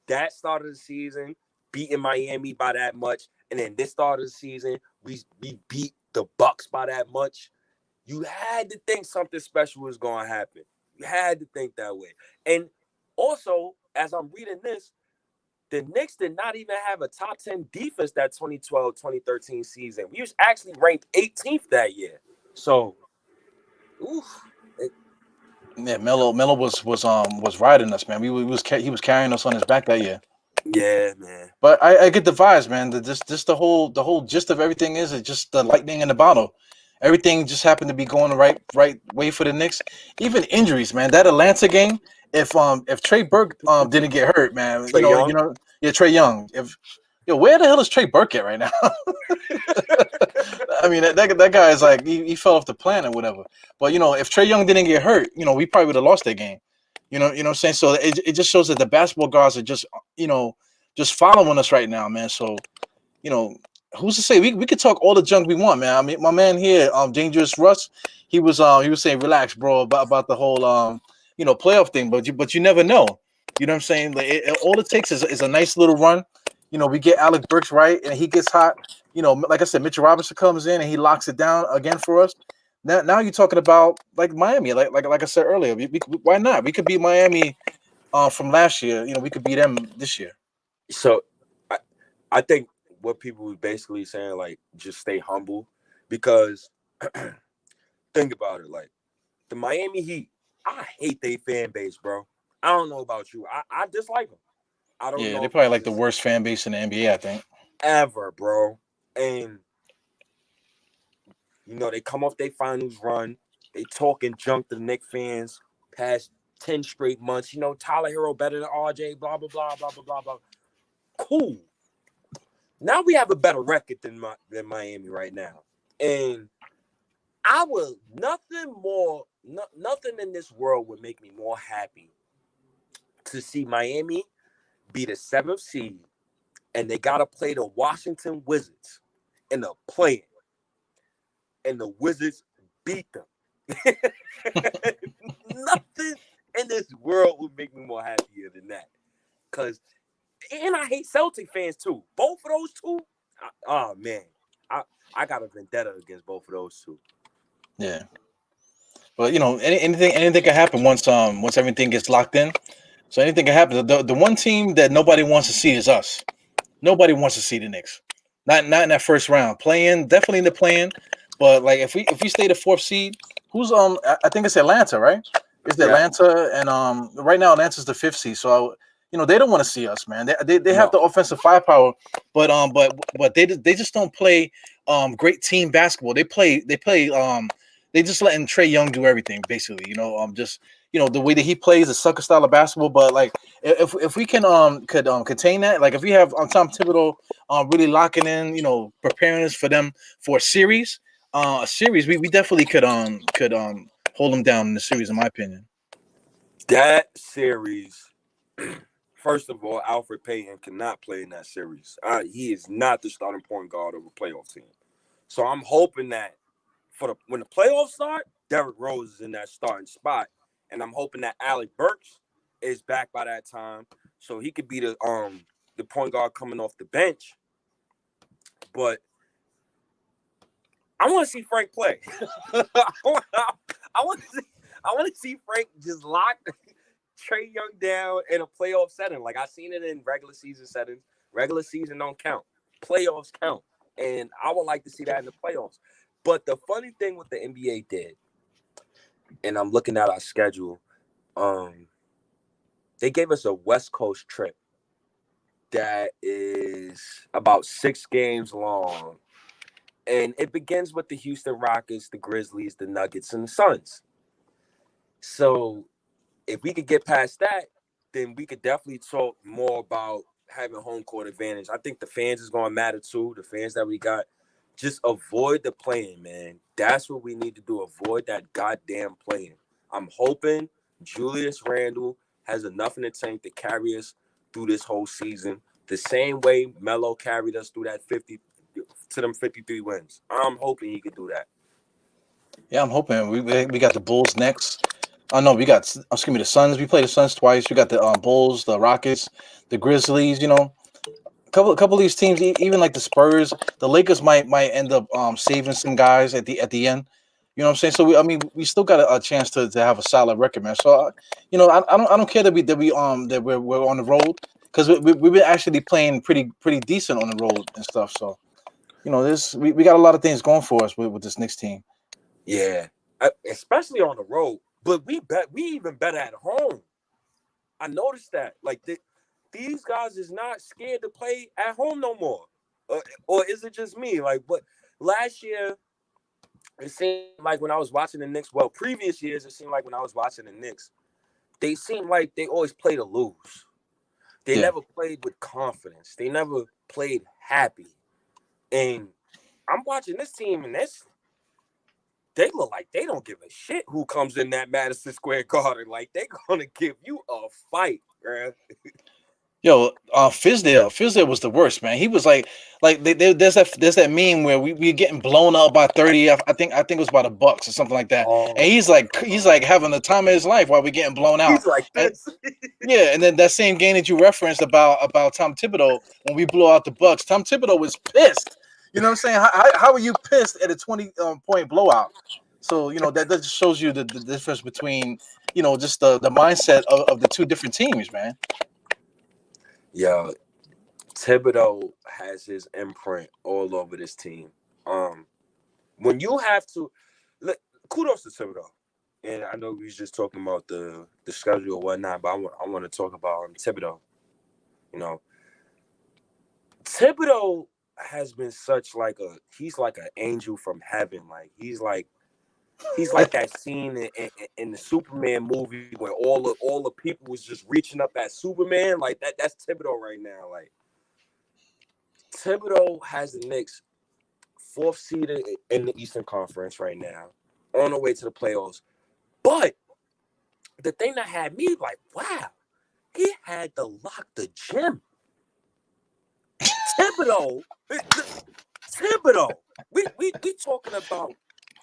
that start of the season, beating Miami by that much, and then this start of the season, we beat the Bucks by that much. You had to think something special was going to happen. You had to think that way. And also, as I'm reading this, the Knicks did not even have a top 10 defense that 2012-2013 season. We was actually ranked 18th that year. So, oof. Yeah, Melo was riding us, man. He was carrying us on his back that year. Yeah, man. But I get the vibes, man. Just the whole gist of everything is just the lightning in the bottle. Everything just happened to be going the right way for the Knicks. Even injuries, man. That Atlanta game, if Trey Burke didn't get hurt, man, Trae Young. yeah, Trey Young. If where the hell is Trey Burke at right now? I mean, that guy is like he fell off the planet, whatever. But if Trey Young didn't get hurt, we probably would have lost that game. You know what I'm saying? So it just shows that the basketball gods are just following us right now, man. So you know, who's to say we could talk all the junk we want, man. I mean, my man here, Dangerous Russ, he was saying, relax, bro, about the whole playoff thing, but you never know. You know what I'm saying? Like all it takes is a nice little run. We get Alec Burks right, and he gets hot. Like I said, Mitchell Robinson comes in and he locks it down again for us. Now you're talking about like Miami, like I said earlier. Why not? We could beat Miami from last year. We could beat them this year. So I think what people were basically saying, like, just stay humble, because think about it, like the Miami Heat, I hate their fan base, bro. I don't know about you. I dislike them. I don't Yeah, know they're if probably it's like the just worst fan base in the NBA, I think. ever, bro. And they come off their finals run. They talking junk to the Knicks fans past 10 straight months. Tyler Hero better than RJ, blah, blah, blah, blah, blah, blah, blah. Cool. Now we have a better record than Miami right now. And nothing in this world would make me more happy to see Miami be the 7th seed, and they got to play the Washington Wizards in the play, and the Wizards beat them. Nothing in this world would make me more happier than that. And I hate Celtic fans too. Both of those two, oh man, I got a vendetta against both of those two. Yeah, but anything can happen once everything gets locked in. So anything can happen. The one team that nobody wants to see is us. Nobody wants to see the Knicks. Not in that first round. Definitely in the play-in. But like if we stay the 4th seed, who's I think it's Atlanta, right? It's Yeah, Atlanta, and right now Atlanta's the 5th seed. So they don't want to see us, man. They have no, the offensive firepower, but they just don't play great team basketball. They just letting Trey Young do everything basically. Just the way that he plays, the sucker style of basketball. But like if we can could contain that, like if we have Tom Thibodeau really locking in, preparing us for them for a series, we definitely could hold them down in the series, in my opinion. that series. First of all, Alfred Payton cannot play in that series. He is not the starting point guard of a playoff team. So I'm hoping that when the playoffs start, Derrick Rose is in that starting spot, and I'm hoping that Alec Burks is back by that time, so he could be the point guard coming off the bench. But I want to see Frank play. I want to see Frank just lock Trey Young down in a playoff setting. Like I've seen it in regular season settings. Regular season don't count. Playoffs count. And I would like to see that in the playoffs. But the funny thing with the NBA did, and I'm looking at our schedule, they gave us a West Coast trip that is about 6 games long. And it begins with the Houston Rockets, the Grizzlies, the Nuggets, and the Suns. So if we could get past that, then we could definitely talk more about having home court advantage. I think the fans is going to matter too. The fans that we got, just avoid the playing, man. That's what we need to do. Avoid that goddamn playing. I'm hoping Julius Randle has enough in the tank to carry us through this whole season. the same way Melo carried us through that 50 to them 53 wins. I'm hoping he could do that. Yeah, I'm hoping we got the Bulls next. Oh no, we got excuse me the Suns. We played the Suns twice. We got the Bulls, the Rockets, the Grizzlies. You know, a couple of these teams, even like the Spurs, the Lakers might end up saving some guys at the end. You know what I'm saying? So I mean, we still got a chance to have a solid record, man. So you know, I don't care that we're on the road because we've been actually playing pretty decent on the road and stuff. So you know, this we got a lot of things going for us with this Knicks team. Yeah, especially on the road. But we even better at home. I noticed that. Like these guys is not scared to play at home no more. Or is it just me? Like, but last year it seemed like when I was watching the Knicks. Well, previous years it seemed like when I was watching the Knicks, they seemed like they always play to lose. They Yeah. never played with confidence. They never played happy. And I'm watching this team, and they look like they don't give a shit who comes in that Madison Square Garden. Like, they're going to give you a fight, bruh. Yo, Fizdale was the worst, man. He was like there's that meme where we getting blown up by 30. I think it was by the Bucks or something like that. Oh, And he's like having the time of his life while we getting blown out. he's like And this. yeah, and then that same game that you referenced about Tom Thibodeau when we blew out the Bucks, Tom Thibodeau was pissed. You know what I'm saying? How are you pissed at a 20 point blowout? So you know that just shows you the difference between just the mindset of the two different teams, man. Yo, Thibodeau has his imprint all over this team. When you have to, look, kudos to Thibodeau. And I know we was just talking about the schedule or whatnot, but I want to talk about Thibodeau. You know, Thibodeau has been he's like an angel from heaven. Like he's like that scene in the Superman movie where all the people was just reaching up at Superman. Like that's Thibodeau right now. Like Thibodeau has the Knicks fourth seed in the Eastern Conference right now, on the way to the playoffs. But the thing that had me like, wow, he had to lock the gym. Thibodeau, we talking about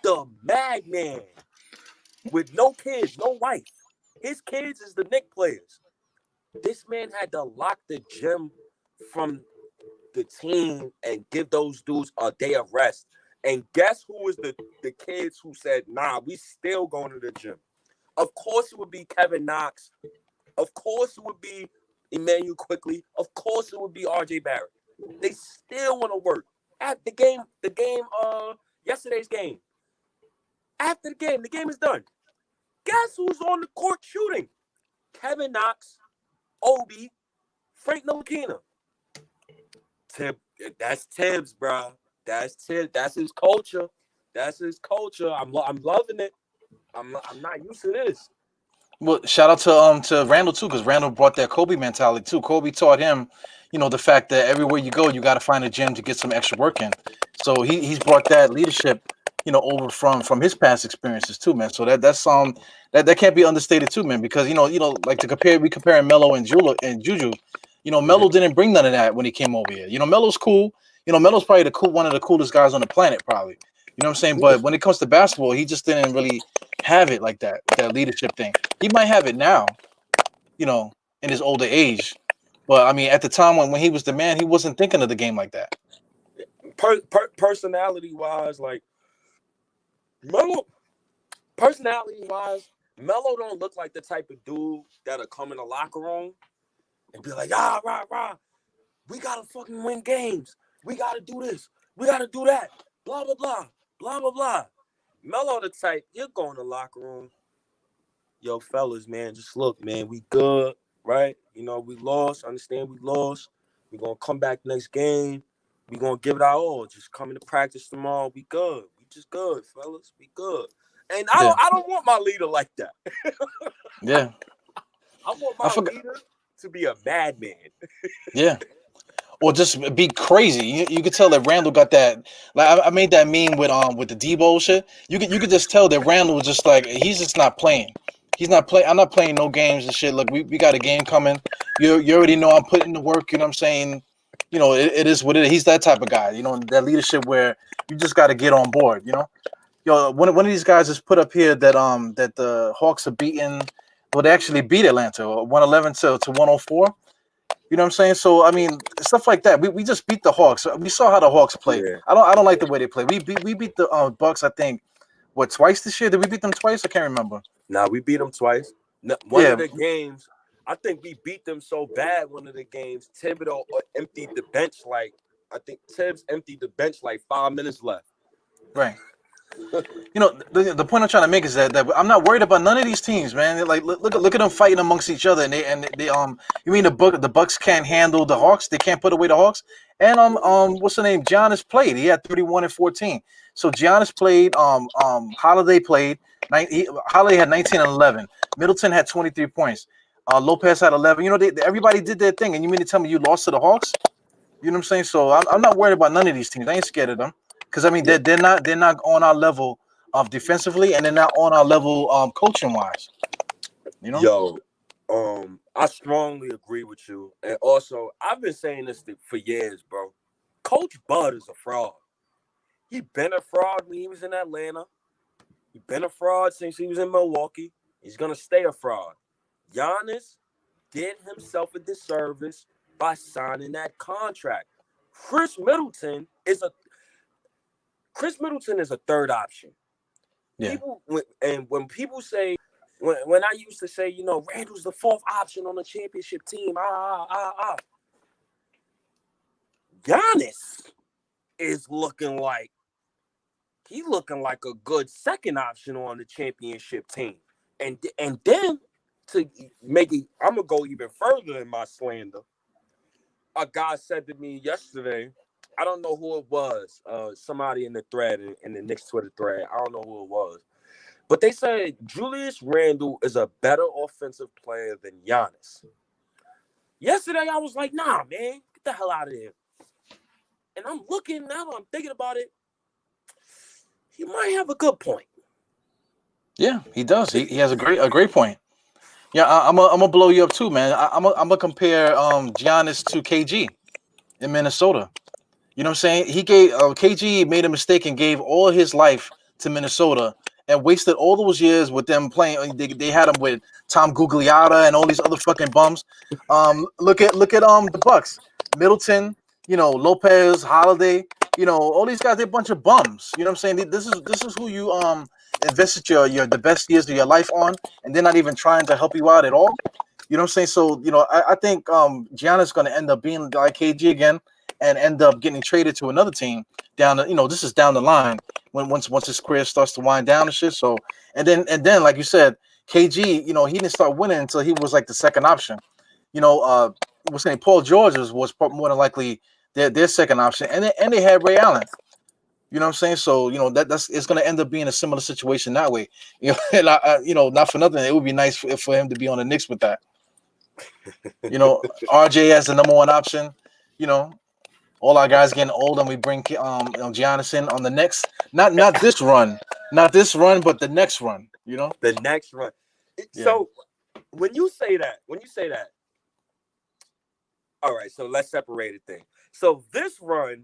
the madman with no kids, no wife. His kids is the Knicks players. This man had to lock the gym from the team and give those dudes a day of rest. And guess who was the kids who said, nah, we still going to the gym? Of course it would be Kevin Knox. Of course it would be Emmanuel Quickly. Of course it would be RJ Barrett. They still want to work. At the game, yesterday's game. After the game is done. Guess who's on the court shooting? Kevin Knox, Obi, Frank Ntilikina. That's Tibbs, bro. That's Tibbs. That's his culture. That's his culture. I'm loving it. I'm not used to this. Well, shout out to Randall too, because Randall brought that Kobe mentality too. Kobe taught him, the fact that everywhere you go, you got to find a gym to get some extra work in. So he's brought that leadership, over from his past experiences too, man. So that can't be understated too, man. Because like we comparing Melo and Juju. Melo didn't bring none of that when he came over here. Melo's cool. Melo's probably one of the coolest guys on the planet, probably. You know what I'm saying? But when it comes to basketball, he just didn't really have it like that leadership thing. He might have it now, in his older age. But I mean, at the time when he was the man, he wasn't thinking of the game like that. Personality-wise, like Melo, Melo don't look like the type of dude that'll come in the locker room and be like, rah, rah, we gotta fucking win games. We gotta do this. We gotta do that. Blah, blah, blah. Blah, blah, blah. Melo the type, he'll go in the locker room. Yo, fellas, man, just look, man, we good, right? We lost. Understand we lost. We're going to come back next game. We're going to give it our all. Just come into practice tomorrow. We good. We just good, fellas. We good. And I don't want my leader like that. Yeah. I want my leader to be a madman. Yeah. Or just be crazy. You could tell that Randall got that. Like I made that meme with the Debo shit. You could just tell that Randall was just like he's just not playing. He's not play. I'm not playing no games and shit. Look, we got a game coming. You already know I'm putting the work. You know what I'm saying? You know, it is what it is. He's that type of guy. You know, that leadership where you just got to get on board. You know, yo, one of these guys is put up here that the Hawks are beating. Well, they actually beat Atlanta 111 to 104. You know what I'm saying? So I mean, stuff like that. We just beat the Hawks. We saw how the Hawks play. Yeah. I don't like the way they play. We beat the Bucks. I think what twice this year? Did we beat them twice? I can't remember. Now we beat them twice. One Yeah, of the games, I think we beat them so bad. One of the games, Thibodeau emptied the bench like I think Tibbs emptied the bench like 5 minutes left. right. You know, the point I'm trying to make is that I'm not worried about none of these teams, man. Like look at them fighting amongst each other, and they you mean the Bucks can't handle the Hawks? They can't put away the Hawks. And what's the name? Giannis played. He had 31 and 14. So Giannis played. Holiday played. Holiday had 19 and 11. Middleton had 23 points. Lopez had 11. You know, everybody did their thing. And you mean to tell me you lost to the Hawks? You know what I'm saying? So I'm not worried about none of these teams. I ain't scared of them. Because I mean they're not on our level of defensively, and they're not on our level coaching wise. You know. Yo, I strongly agree with you. And also, I've been saying this for years, bro. Coach Bud is a fraud. He been a fraud when he was in Atlanta. He been a fraud since he was in Milwaukee. He's gonna stay a fraud. Giannis did himself a disservice by signing that contract. Chris Middleton is a third option. Yeah. When people say, when I used to say, Randall's the fourth option on the championship team, Giannis is looking like a good second option on the championship team. And then to make it, I'm gonna go even further in my slander. A guy said to me yesterday, I don't know who it was, somebody in the thread, in the Knicks Twitter thread. I don't know who it was. But they said Julius Randle is a better offensive player than Giannis. Yesterday, I was like, nah, man, get the hell out of here. And I'm looking, now I'm thinking about it, he might have a good point. Yeah, he does. He has a great point. Yeah, I'm gonna blow you up too, man. I'm gonna compare Giannis to KG in Minnesota. You know what I'm saying? He gave KG made a mistake and gave all his life to Minnesota and wasted all those years with them playing. They had him with Tom Gugliotta and all these other fucking bums. Look at the Bucks, Middleton, Lopez, Holiday, all these guys. They're a bunch of bums. You know what I'm saying? This is who you invested your the best years of your life on, and they're not even trying to help you out at all. You know what I'm saying? So I think Giannis is going to end up being like KG again, and end up getting traded to another team down this is down the line once his career starts to wind down and shit. So and then like you said, KG, he didn't start winning until he was like the second option. What's his name? Paul George was more than likely their second option, and they had Ray Allen. You know what I'm saying? So that's it's going to end up being a similar situation that way. And not for nothing, it would be nice for him to be on the Knicks with that. RJ as the number one option. All our guys getting old, and we bring Giannis in on the next, not this run, but the next run. The next run. Yeah. So when you say that, all right. So let's separate it then. So this run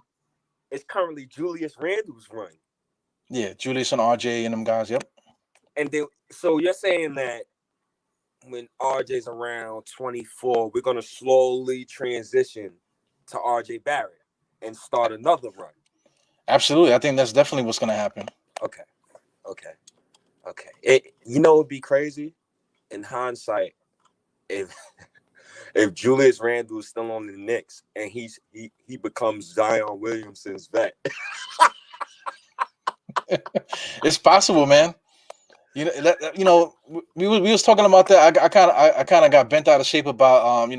is currently Julius Randle's run. Yeah, Julius and RJ and them guys. Yep. And then, so you're saying that when RJ's around 24, we're gonna slowly transition to RJ Barrett and start another run. Absolutely. I think that's definitely what's going to happen. Okay. It'd be crazy in hindsight if Julius Randle is still on the Knicks and he becomes Zion Williamson's vet. It's possible, man. We was talking about that. I kind of got bent out of shape about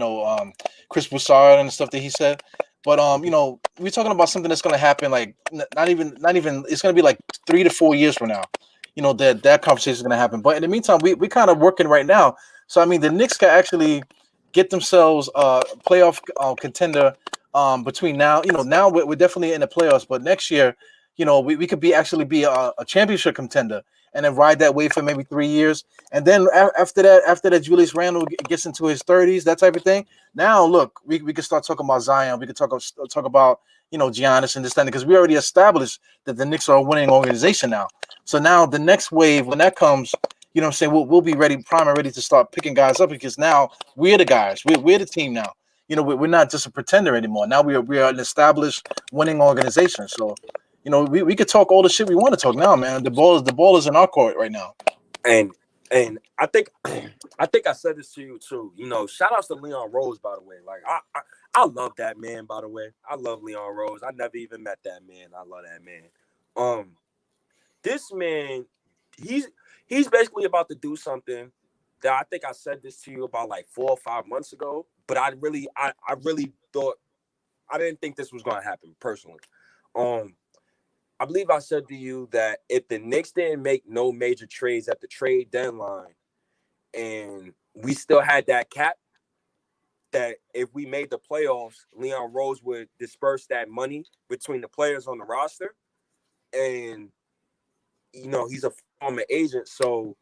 Chris Broussard and the stuff that he said. But we're talking about something that's going to happen like not even it's going to be like 3 to 4 years from now. That conversation is going to happen. But in the meantime, we kind of working right now. So I mean, the Knicks can actually get themselves a playoff contender between now. Now we're definitely in the playoffs, but next year, we could actually be a championship contender. and then ride that wave for maybe 3 years. And then after that, Julius Randle gets into his 30s, that type of thing. Now, look, we can start talking about Zion. We can talk about Giannis and this thing, because we already established that the Knicks are a winning organization now. So now the next wave, when that comes, what I'm saying, we'll be ready, prime and ready to start picking guys up, because now we're the guys. We're the team now. We're not just a pretender anymore. Now we are an established winning organization. So, we could talk all the shit we want to talk now, man. The ball is in our court right now. And I think I said this to you too. Shout outs to Leon Rose, by the way. Like I love that man, by the way. I love Leon Rose. I never even met that man. I love that man. This man, he's basically about to do something that I think I said this to you about like 4 or 5 months ago. But I really thought, I didn't think this was gonna happen personally. I believe I said to you that if the Knicks didn't make no major trades at the trade deadline, and we still had that cap, that if we made the playoffs, Leon Rose would disperse that money between the players on the roster. And, he's a former agent, so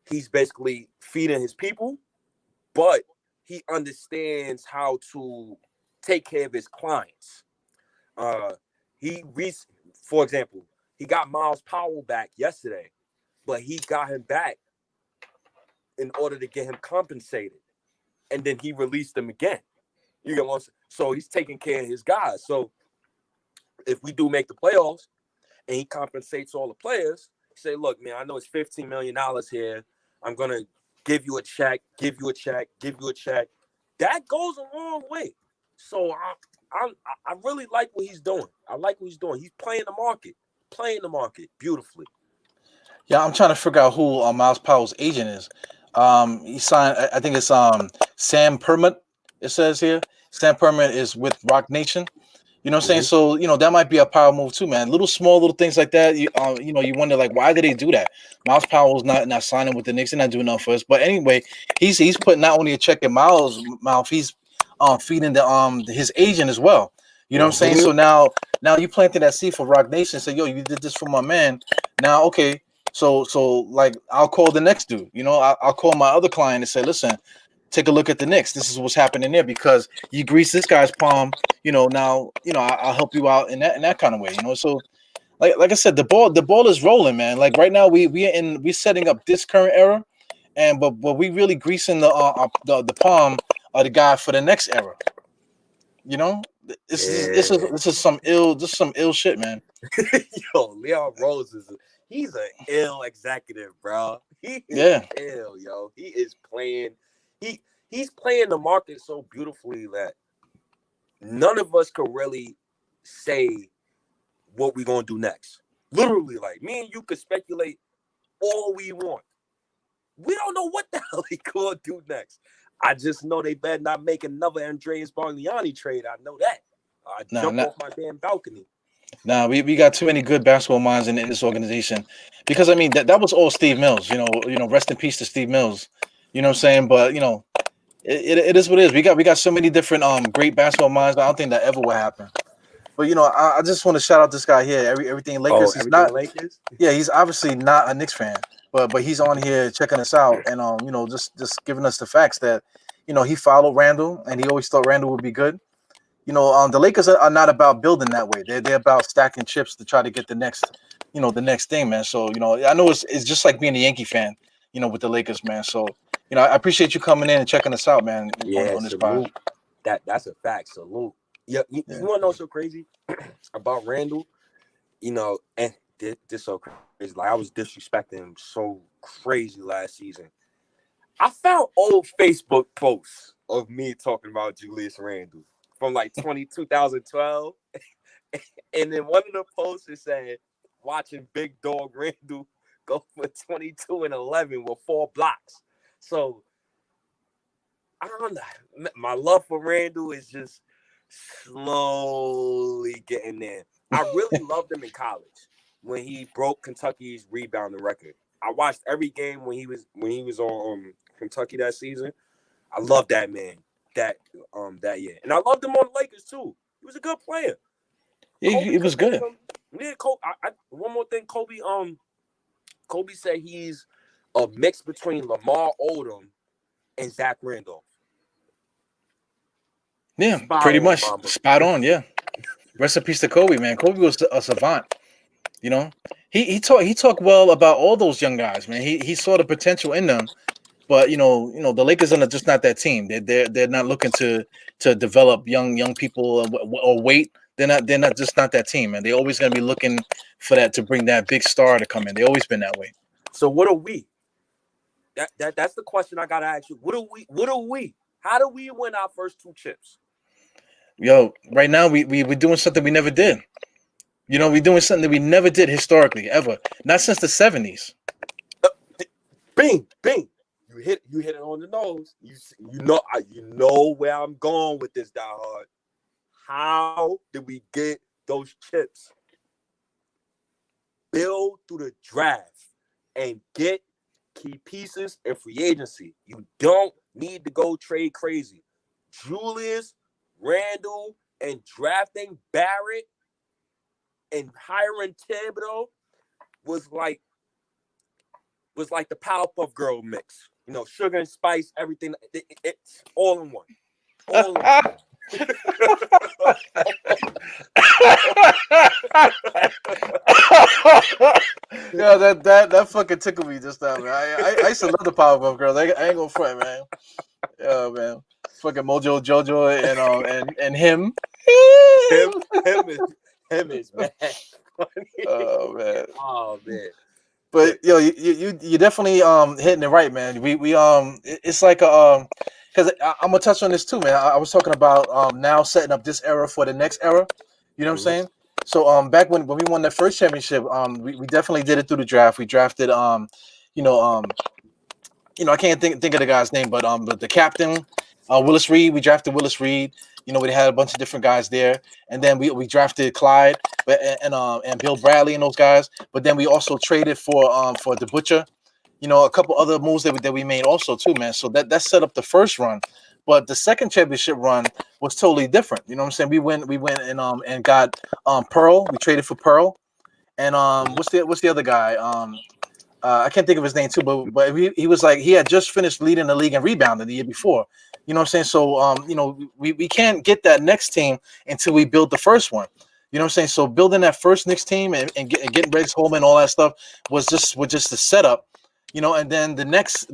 he's basically feeding his people, but he understands how to take care of his clients. For example, he got Miles Powell back yesterday, but he got him back in order to get him compensated, and then he released him again. You get what I'm saying? So he's taking care of his guys. So if we do make the playoffs and he compensates all the players, say, look, man, I know it's $15 million here. I'm gonna give you a check, give you a check, give you a check. That goes a long way. So I really like what he's doing. I like what he's doing. He's playing the market beautifully. Yeah, I'm trying to figure out who Miles Powell's agent is. He signed. I think it's Sam Permit. It says here, Sam Permit is with Rock Nation. You know what I'm saying? So, that might be a power move too, man. Little things like that. You wonder, like, why did they do that? Miles Powell's not signing with the Knicks and not doing enough for us. But anyway, he's putting not only a check in Miles' mouth, he's feeding his agent as well. You know what I'm saying? So now you planted that seed for Rock Nation. Say, yo, you did this for my man. Now, okay. So like, I'll call the next dude. I'll call my other client and say, listen, take a look at the Knicks. This is what's happening there, because you grease this guy's palm. Now, I'll help you out in that kind of way. So like I said, the ball is rolling, man. Like right now, we're setting up this current era, but we really greasing the palm of the guy for the next era. This is some ill shit, man. Yo, Leon Rose he's an ill executive, bro. He is ill, yo. He is playing. He's playing the market so beautifully that none of us could really say what we're gonna do next. Literally, like me and you could speculate all we want. We don't know what the hell he gonna do next. I just know they better not make another Andreas Bargnani trade. I know that. I jump off my damn balcony. Nah, we got too many good basketball minds in this organization, because I mean that was all Steve Mills. Rest in peace to Steve Mills. You know what I'm saying? But it is what it is. We got so many different great basketball minds. I don't think that ever will happen. But I just want to shout out this guy here. Everything Lakers. He's not Lakers. Yeah, he's obviously not a Knicks fan, but he's on here checking us out and just giving us the facts that he followed Randall and he always thought Randall would be good. The Lakers are not about building that way. They're about stacking chips to try to get the next thing, man. So I know it's just like being a Yankee fan, with the Lakers, man. So I appreciate you coming in and checking us out, man. Yeah, on this pod. That's a fact. Salute. Yeah, you want to know what's so crazy about Randall? And this so crazy. Like, I was disrespecting him so crazy last season. I found old Facebook posts of me talking about Julius Randle from like 2012. And then one of the posts is saying, watching Big Dog Randle go for 22 and 11 with 4 blocks. So, I don't know. My love for Randle is just slowly getting there. I really loved him in college when he broke Kentucky's rebounding record. I watched every game when he was on Kentucky that season. I loved that man that year, and I loved him on the Lakers too. He was a good player. Yeah, he was good. Yeah, one more thing, Kobe Kobe said he's a mix between Lamar Odom and Zach Randolph. Yeah, Spot pretty on, much mama. spot on. Yeah, rest in peace to Kobe, man. Kobe was a savant. You know, he talked well about all those young guys, man. He saw the potential in them, but the Lakers are just not that team. They're not looking to develop young people or wait. They're not just not that team, man. They're always gonna be looking for that to bring that big star to come in. They always been that way. So what are we? That's the question I gotta ask you. What are we? What are we? How do we win our first 2 chips? Yo, right now we're doing something we never did. We're doing something that we never did historically ever, not since the '70s. Bing, bing. You hit it on the nose. You know where I'm going with this, Die Hard. How did we get those chips? Build through the draft and get key pieces in free agency. You don't need to go trade crazy. Julius Randle and drafting Barrett and hiring Thibodeau was like the Powerpuff Girl mix. Sugar and spice, everything. It's all in one. All in one. Yeah, that fucking tickled me just now, man. I used to love the Powerpuff Girls. I ain't gonna front, man. Yeah, man. Fucking Mojo Jojo and him. him is mad funny. Oh man. Oh man. But yo, you definitely hitting it right, man. It's like because I'm gonna touch on this too, man. I was talking about now setting up this era for the next era. You know what I'm saying? So back when we won that first championship, we definitely did it through the draft. We drafted you know I can't think of the guy's name, but the captain, Willis Reed. We drafted Willis Reed. We had a bunch of different guys there, and then we drafted Clyde, and Bill Bradley and those guys. But then we also traded for the Butcher. A couple other moves that we made also too, man. So that set up the first run, but the second championship run was totally different. You know what I'm saying? We went and got Pearl. We traded for Pearl, and what's the other guy? I can't think of his name too, but he was like he had just finished leading the league in rebounding the year before. You know what I'm saying? So we can't get that next team until we build the first one. You know what I'm saying? So building that first Knicks team and getting Rex Holman and all that stuff was just the setup. And then the next,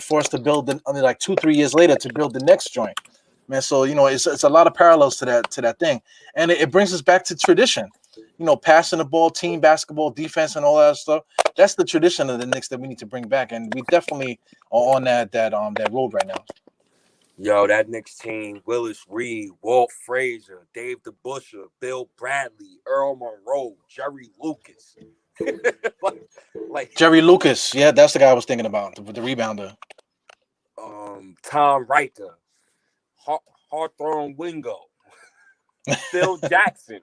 for us to build only like 2-3 years later to build the next joint, man. So it's a lot of parallels to that thing, and it brings us back to tradition. Passing the ball, team basketball, defense, and all that stuff. That's the tradition of the Knicks that we need to bring back, and we definitely are on that road right now. Yo, that Knicks team: Willis Reed, Walt Frazier, Dave DeBusschere, Bill Bradley, Earl Monroe, Jerry Lucas. like Jerry Lucas, yeah, that's the guy I was thinking about, the rebounder. Tom Riker, Hawthorne Wingo, Phil Jackson.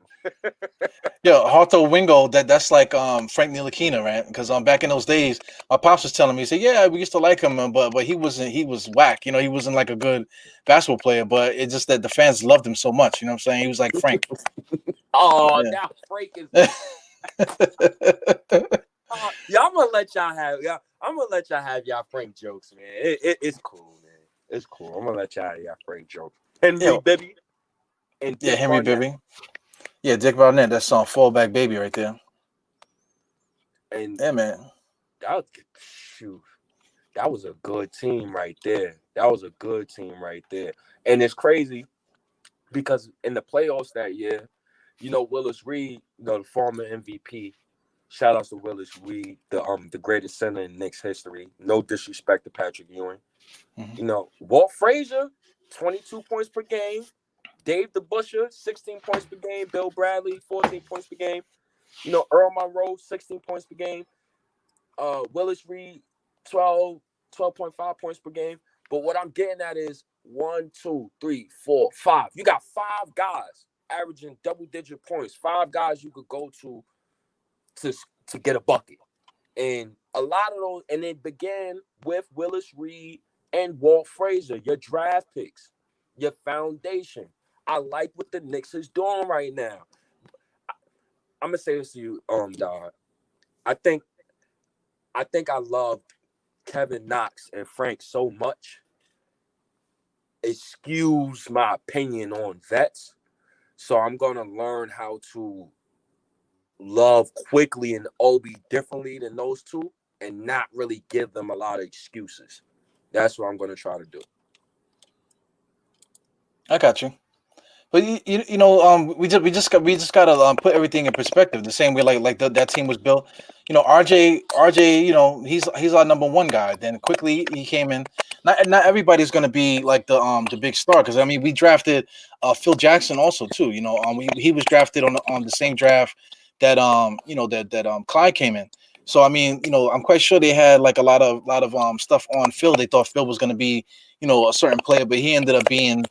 Yeah, Harto Wingo. That's like Frank Ntilikina, right? Because back in those days, my pops was telling me, he said, "Yeah, we used to like him, but he wasn't. He was whack. He wasn't like a good basketball player. But it's just that the fans loved him so much. You know what I'm saying? He was like Frank. Oh, Yeah. now Frank is. Yeah, I'm gonna let y'all have. Yeah, I'm gonna let y'all have y'all Frank jokes, man. It's cool, man. It's cool. I'm gonna let y'all have y'all Frank jokes. Henry Bibby and Yeah, Dick Henry Barnett. Bibby. Yeah, Dick Barnett. That song "Fallback Baby" right there. And yeah, man. That was a good team right there. That was a good team right there. And it's crazy because in the playoffs that year, Willis Reed, the former MVP. Shout out to Willis Reed, the greatest center in Knicks history. No disrespect to Patrick Ewing. Mm-hmm. Walt Frazier, 22 points per game. Dave DeBusschere, 16 points per game. Bill Bradley, 14 points per game. Earl Monroe, 16 points per game. Willis Reed, 12.5 points per game. But what I'm getting at is 1, 2, 3, 4, 5. You got 5 guys averaging double-digit points. 5 guys you could go to get a bucket. And a lot of those, and it began with Willis Reed and Walt Frazier, your draft picks, your foundation. I like what the Knicks is doing right now. I'm gonna say this to you, dog. I think I think I loved Kevin Knox and Frank so much. It skews my opinion on vets. So I'm gonna learn how to love quickly and Obi differently than those two, and not really give them a lot of excuses. That's what I'm gonna try to do. I got you. But we just gotta put everything in perspective. The same way like that team was built. RJ. He's our number one guy. Then quickly he came in. Not everybody's gonna be like the big star because I mean we drafted Phil Jackson also too. He was drafted on the same draft that Clyde came in. So I mean I'm quite sure they had like a lot of stuff on Phil. They thought Phil was gonna be a certain player, but he ended up being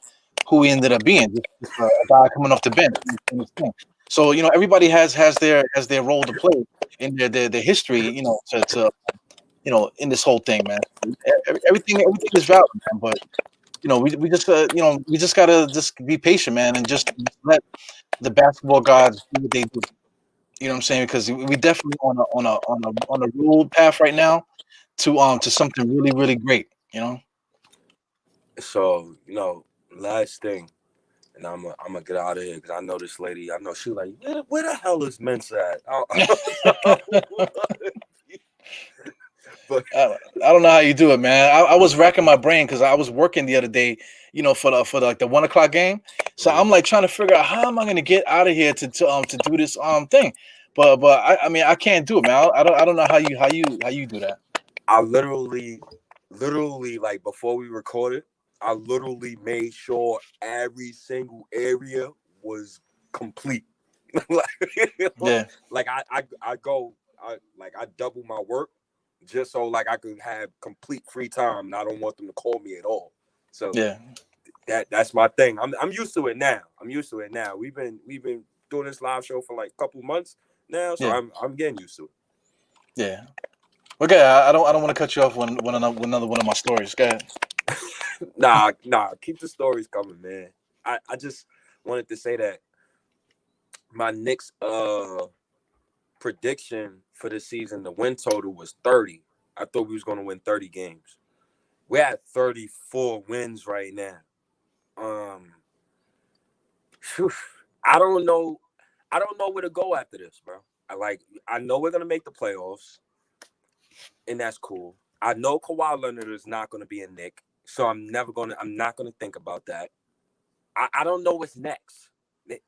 who he ended up being, just a guy coming off the bench. In this thing. So everybody has their role to play in their history. In this whole thing, man. Everything is valid, man. But we just gotta just be patient, man, and just let the basketball gods do what they do. You know what I'm saying? Because we definitely on a road path right now to something really really great. So, last thing, and I'm gonna get out of here because I know this lady. I know she like, where the hell is Mensa at? But I don't know how you do it, man. I was racking my brain because I was working the other day, for like the 1 o'clock game. So I'm like trying to figure out how am I gonna get out of here to do this thing. But I mean I can't do it, man. I don't know how you do that. I literally, like before we recorded, I literally made sure every single area was complete. like, Yeah, I go, I double my work just so like I could have complete free time, and I don't want them to call me at all. So yeah, that's my thing. I'm used to it now. I'm used to it now. We've been doing this live show for like a couple months now, so yeah, I'm getting used to it. yeah. Okay, I don't want to cut you off when another one of my stories. Go ahead. Nah, keep the stories coming, man. I just wanted to say that my Knicks prediction for the season, the win total was 30. I thought we was gonna win 30 games. We're at 34 wins right now. Um Phew. I don't know. I don't know where to go after this, bro. I know we're gonna make the playoffs, and that's cool. I know Kawhi Leonard is not gonna be a Knick, so I'm not gonna think about that. I don't know what's next.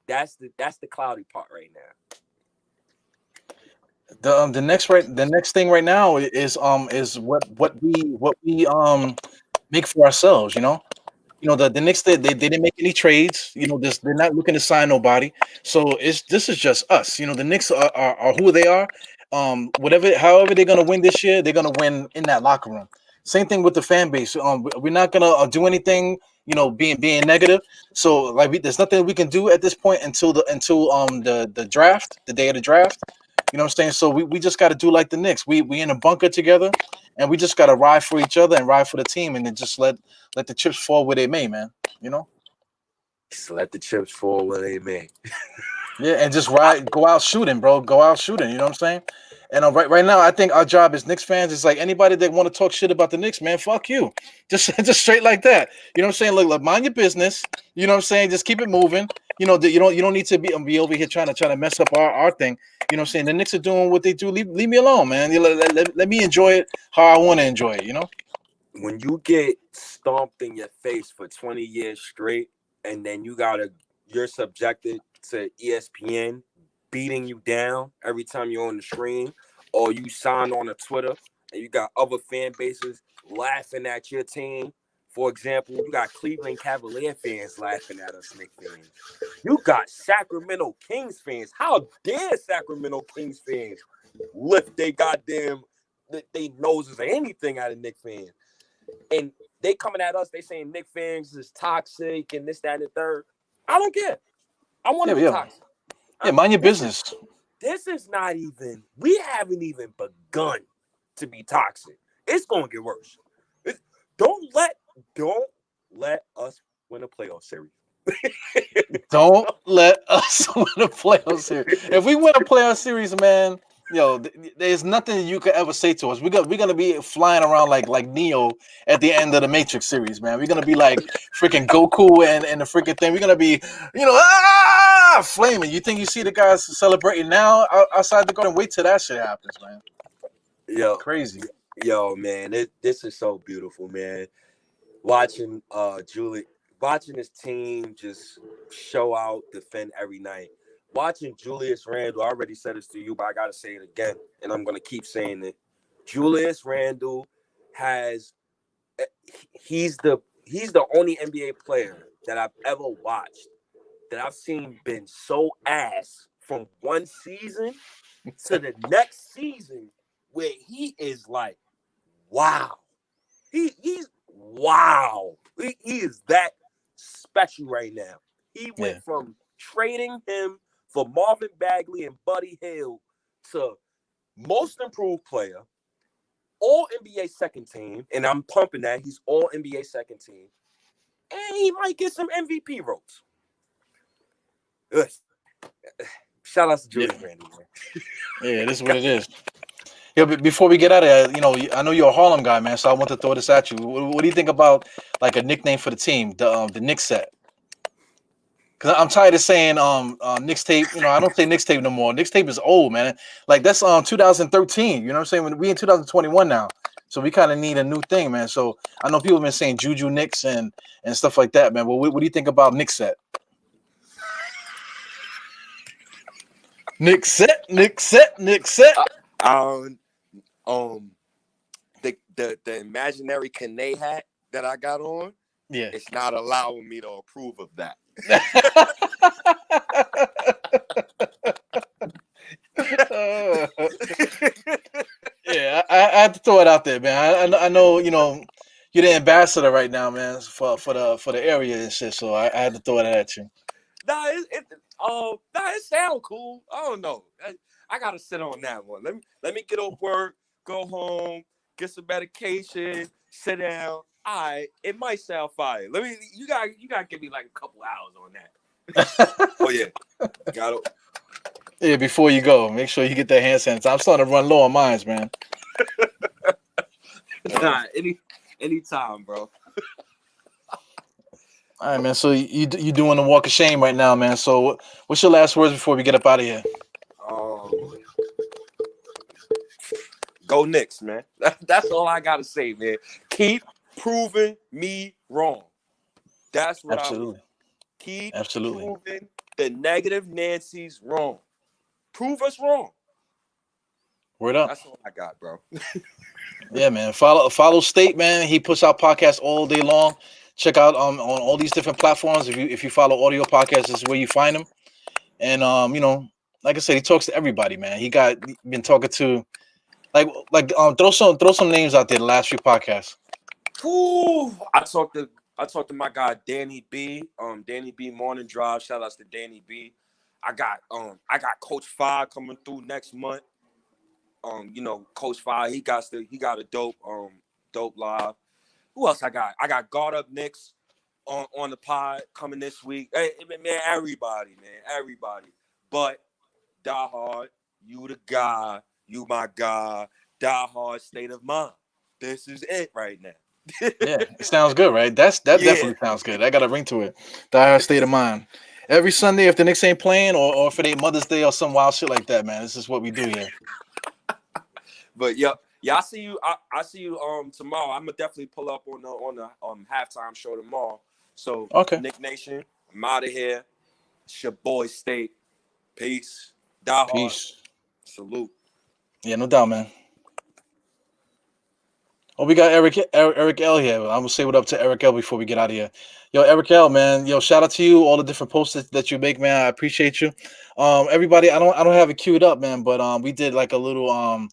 That's the cloudy part right now. The next thing right now is what we make for ourselves. The Knicks they didn't make any trades. They're not looking to sign nobody. So this is just us. The Knicks are who they are. However they're gonna win this year, they're gonna win in that locker room. Same thing with the fan base. We're not gonna do anything. Being negative. So like there's nothing we can do at this point until the draft, the day of the draft. You know what I'm saying? So we just got to do like the Knicks. We in a bunker together, and we just got to ride for each other and ride for the team, and then just let the chips fall where they may, man. You know? Just let the chips fall where they may. Yeah, and just go out shooting, bro. Go out shooting. You know what I'm saying? And right now, I think our job as Knicks fans is like anybody that want to talk shit about the Knicks, man. Fuck you. Just straight like that. You know what I'm saying? Look, mind your business. You know what I'm saying? Just keep it moving. You don't need to be over here trying to mess up our thing. You know what I'm saying? The Knicks are doing what they do. Leave me alone, man. Let me enjoy it how I want to enjoy it. When you get stomped in your face for 20 years straight, and then you're subjected to ESPN beating you down every time you're on the screen, or you sign on to Twitter and you got other fan bases laughing at your team. For example, you got Cleveland Cavalier fans laughing at us, Knicks fans. You got Sacramento Kings fans. How dare Sacramento Kings fans lift they goddamn they noses or anything out of Knicks fans? And they coming at us, they saying Knicks fans is toxic and this, that, and the third. I don't care. I want Yeah, to be yeah, toxic. yeah. Mind your This is business. this is not even. We haven't even begun to be toxic. It's gonna get worse. It- don't let don't let us win a playoff series. Don't let us win a playoff series. If we win a playoff series, man. there's nothing you could ever say to us. We're gonna be flying around like Neo at the end of the Matrix series, man. We're gonna be like freaking Goku and the freaking thing. We're gonna be, flaming. You think you see the guys celebrating now outside the garden? Wait till that shit happens, man. Yo, Crazy. yo, man, this is so beautiful, man. Watching watching his team just show out, defend every night. Watching Julius Randle, I already said this to you, but I gotta say it again, and I'm gonna keep saying it. Julius Randle has he's the only NBA player that I've ever watched that I've seen been so ass from one season to the next season where he is like, wow. He's wow. He is that special right now. He went Yeah. from trading him for Marvin Bagley and Buddy Hield to most improved player, all NBA second team, and I'm pumping that. He's all NBA second team. And he might get some MVP votes. Shout out to Julius Randle, man. Yeah, this is what it is. Yeah, but before we get out of there, I know you're a Harlem guy, man. So I want to throw this at you. What do you think about like a nickname for the team, the Knicks set? Because I'm tired of saying Knicks tape. I don't say Knicks tape no more. Knicks tape is old, man. Like that's 2013. You know what I'm saying? When we in 2021 now, so we kind of need a new thing, man. So I know people have been saying Juju Knicks and stuff like that, man. But what do you think about Knicks set? Knicks set, Knicks set, Knicks set. Um, the imaginary Kane hat that I got on, Yeah. it's not allowing me to approve of that. Yeah, I had to throw it out there, man. I know, you're the ambassador right now, man, for the area and shit. So I had to throw it at you. It sound cool. I don't know. I gotta sit on that one. Let me get off work, go home, get some medication, sit down. All right, it might sound fire. You gotta give me like a couple hours on that. Oh yeah, got it. Yeah, before you go, make sure you get that hand sanitizer. I'm starting to run low on mines, man. Nah, anytime, bro. All right, man. So you doing the walk of shame right now, man. So what's your last words before we get up out of here? Go Knicks, man. That's all I gotta say, man. Keep proving me wrong. That's what I want. Keep proving the negative Nancy's wrong. Prove us wrong. Word up. That's all I got, bro. Yeah, man. Follow State, man. He puts out podcasts all day long. Check out on all these different platforms. If you follow audio podcasts, this is where you find him. And like I said, he talks to everybody, man. He been talking to throw some names out there the last few podcasts. Ooh, I talked to my guy Danny B. Danny B Morning Drive. Shout outs to Danny B. I got Coach Five coming through next month. Coach Five, he got a dope live. Who else I got? I got Guard Up Knicks on the pod coming this week. Hey, man, everybody. But Die Hard, you the guy, you my guy. Die Hard State of Mind. This is it right now. Yeah, it sounds good, right? That definitely sounds good. I got a ring to it. Die Hard State of Mind. Every Sunday, if the Knicks ain't playing, or if it ain't Mother's Day or some wild shit like that, man. This is what we do here. But yeah, I see you. I see you tomorrow. I'm gonna definitely pull up on the halftime show tomorrow. So okay, Knick Nation, I'm out of here. It's your boy State. Peace. Die Hard. Peace. Salute. Yeah, no doubt, man. Oh, we got Eric L here. I'm gonna say what up to Eric L before we get out of here. Yo, Eric L, man. Yo, shout out to you. All the different posts that you make, man. I appreciate you. Everybody, I don't have it queued up, man, but we did like a little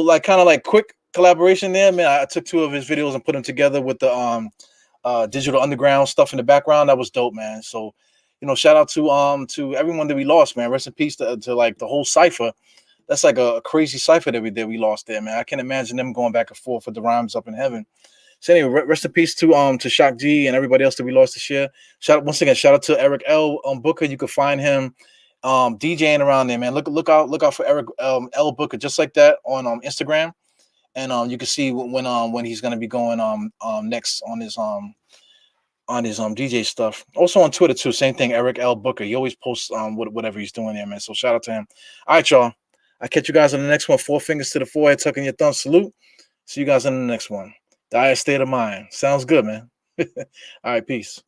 like kind of like quick collaboration there, man. I took 2 of his videos and put them together with the Digital Underground stuff in the background. That was dope, man. So, shout out to everyone that we lost, man. Rest in peace to like the whole cipher. That's like a crazy cipher that we lost there, man. I can imagine them going back and forth with the rhymes up in heaven. So anyway, rest in peace to Shock G and everybody else that we lost this year. Once again, shout out to Eric L. Booker. You can find him DJing around there, man. Look out for Eric L Booker, just like that on Instagram, and you can see when he's gonna be going next on his DJ stuff. Also on Twitter too, same thing. Eric L Booker. He always posts whatever he's doing there, man. So shout out to him. All right, y'all. I catch you guys on the next one. 4 fingers to the forehead, tucking your thumb. Salute. See you guys on the next one. Diet state of mind. Sounds good, man. All right, peace.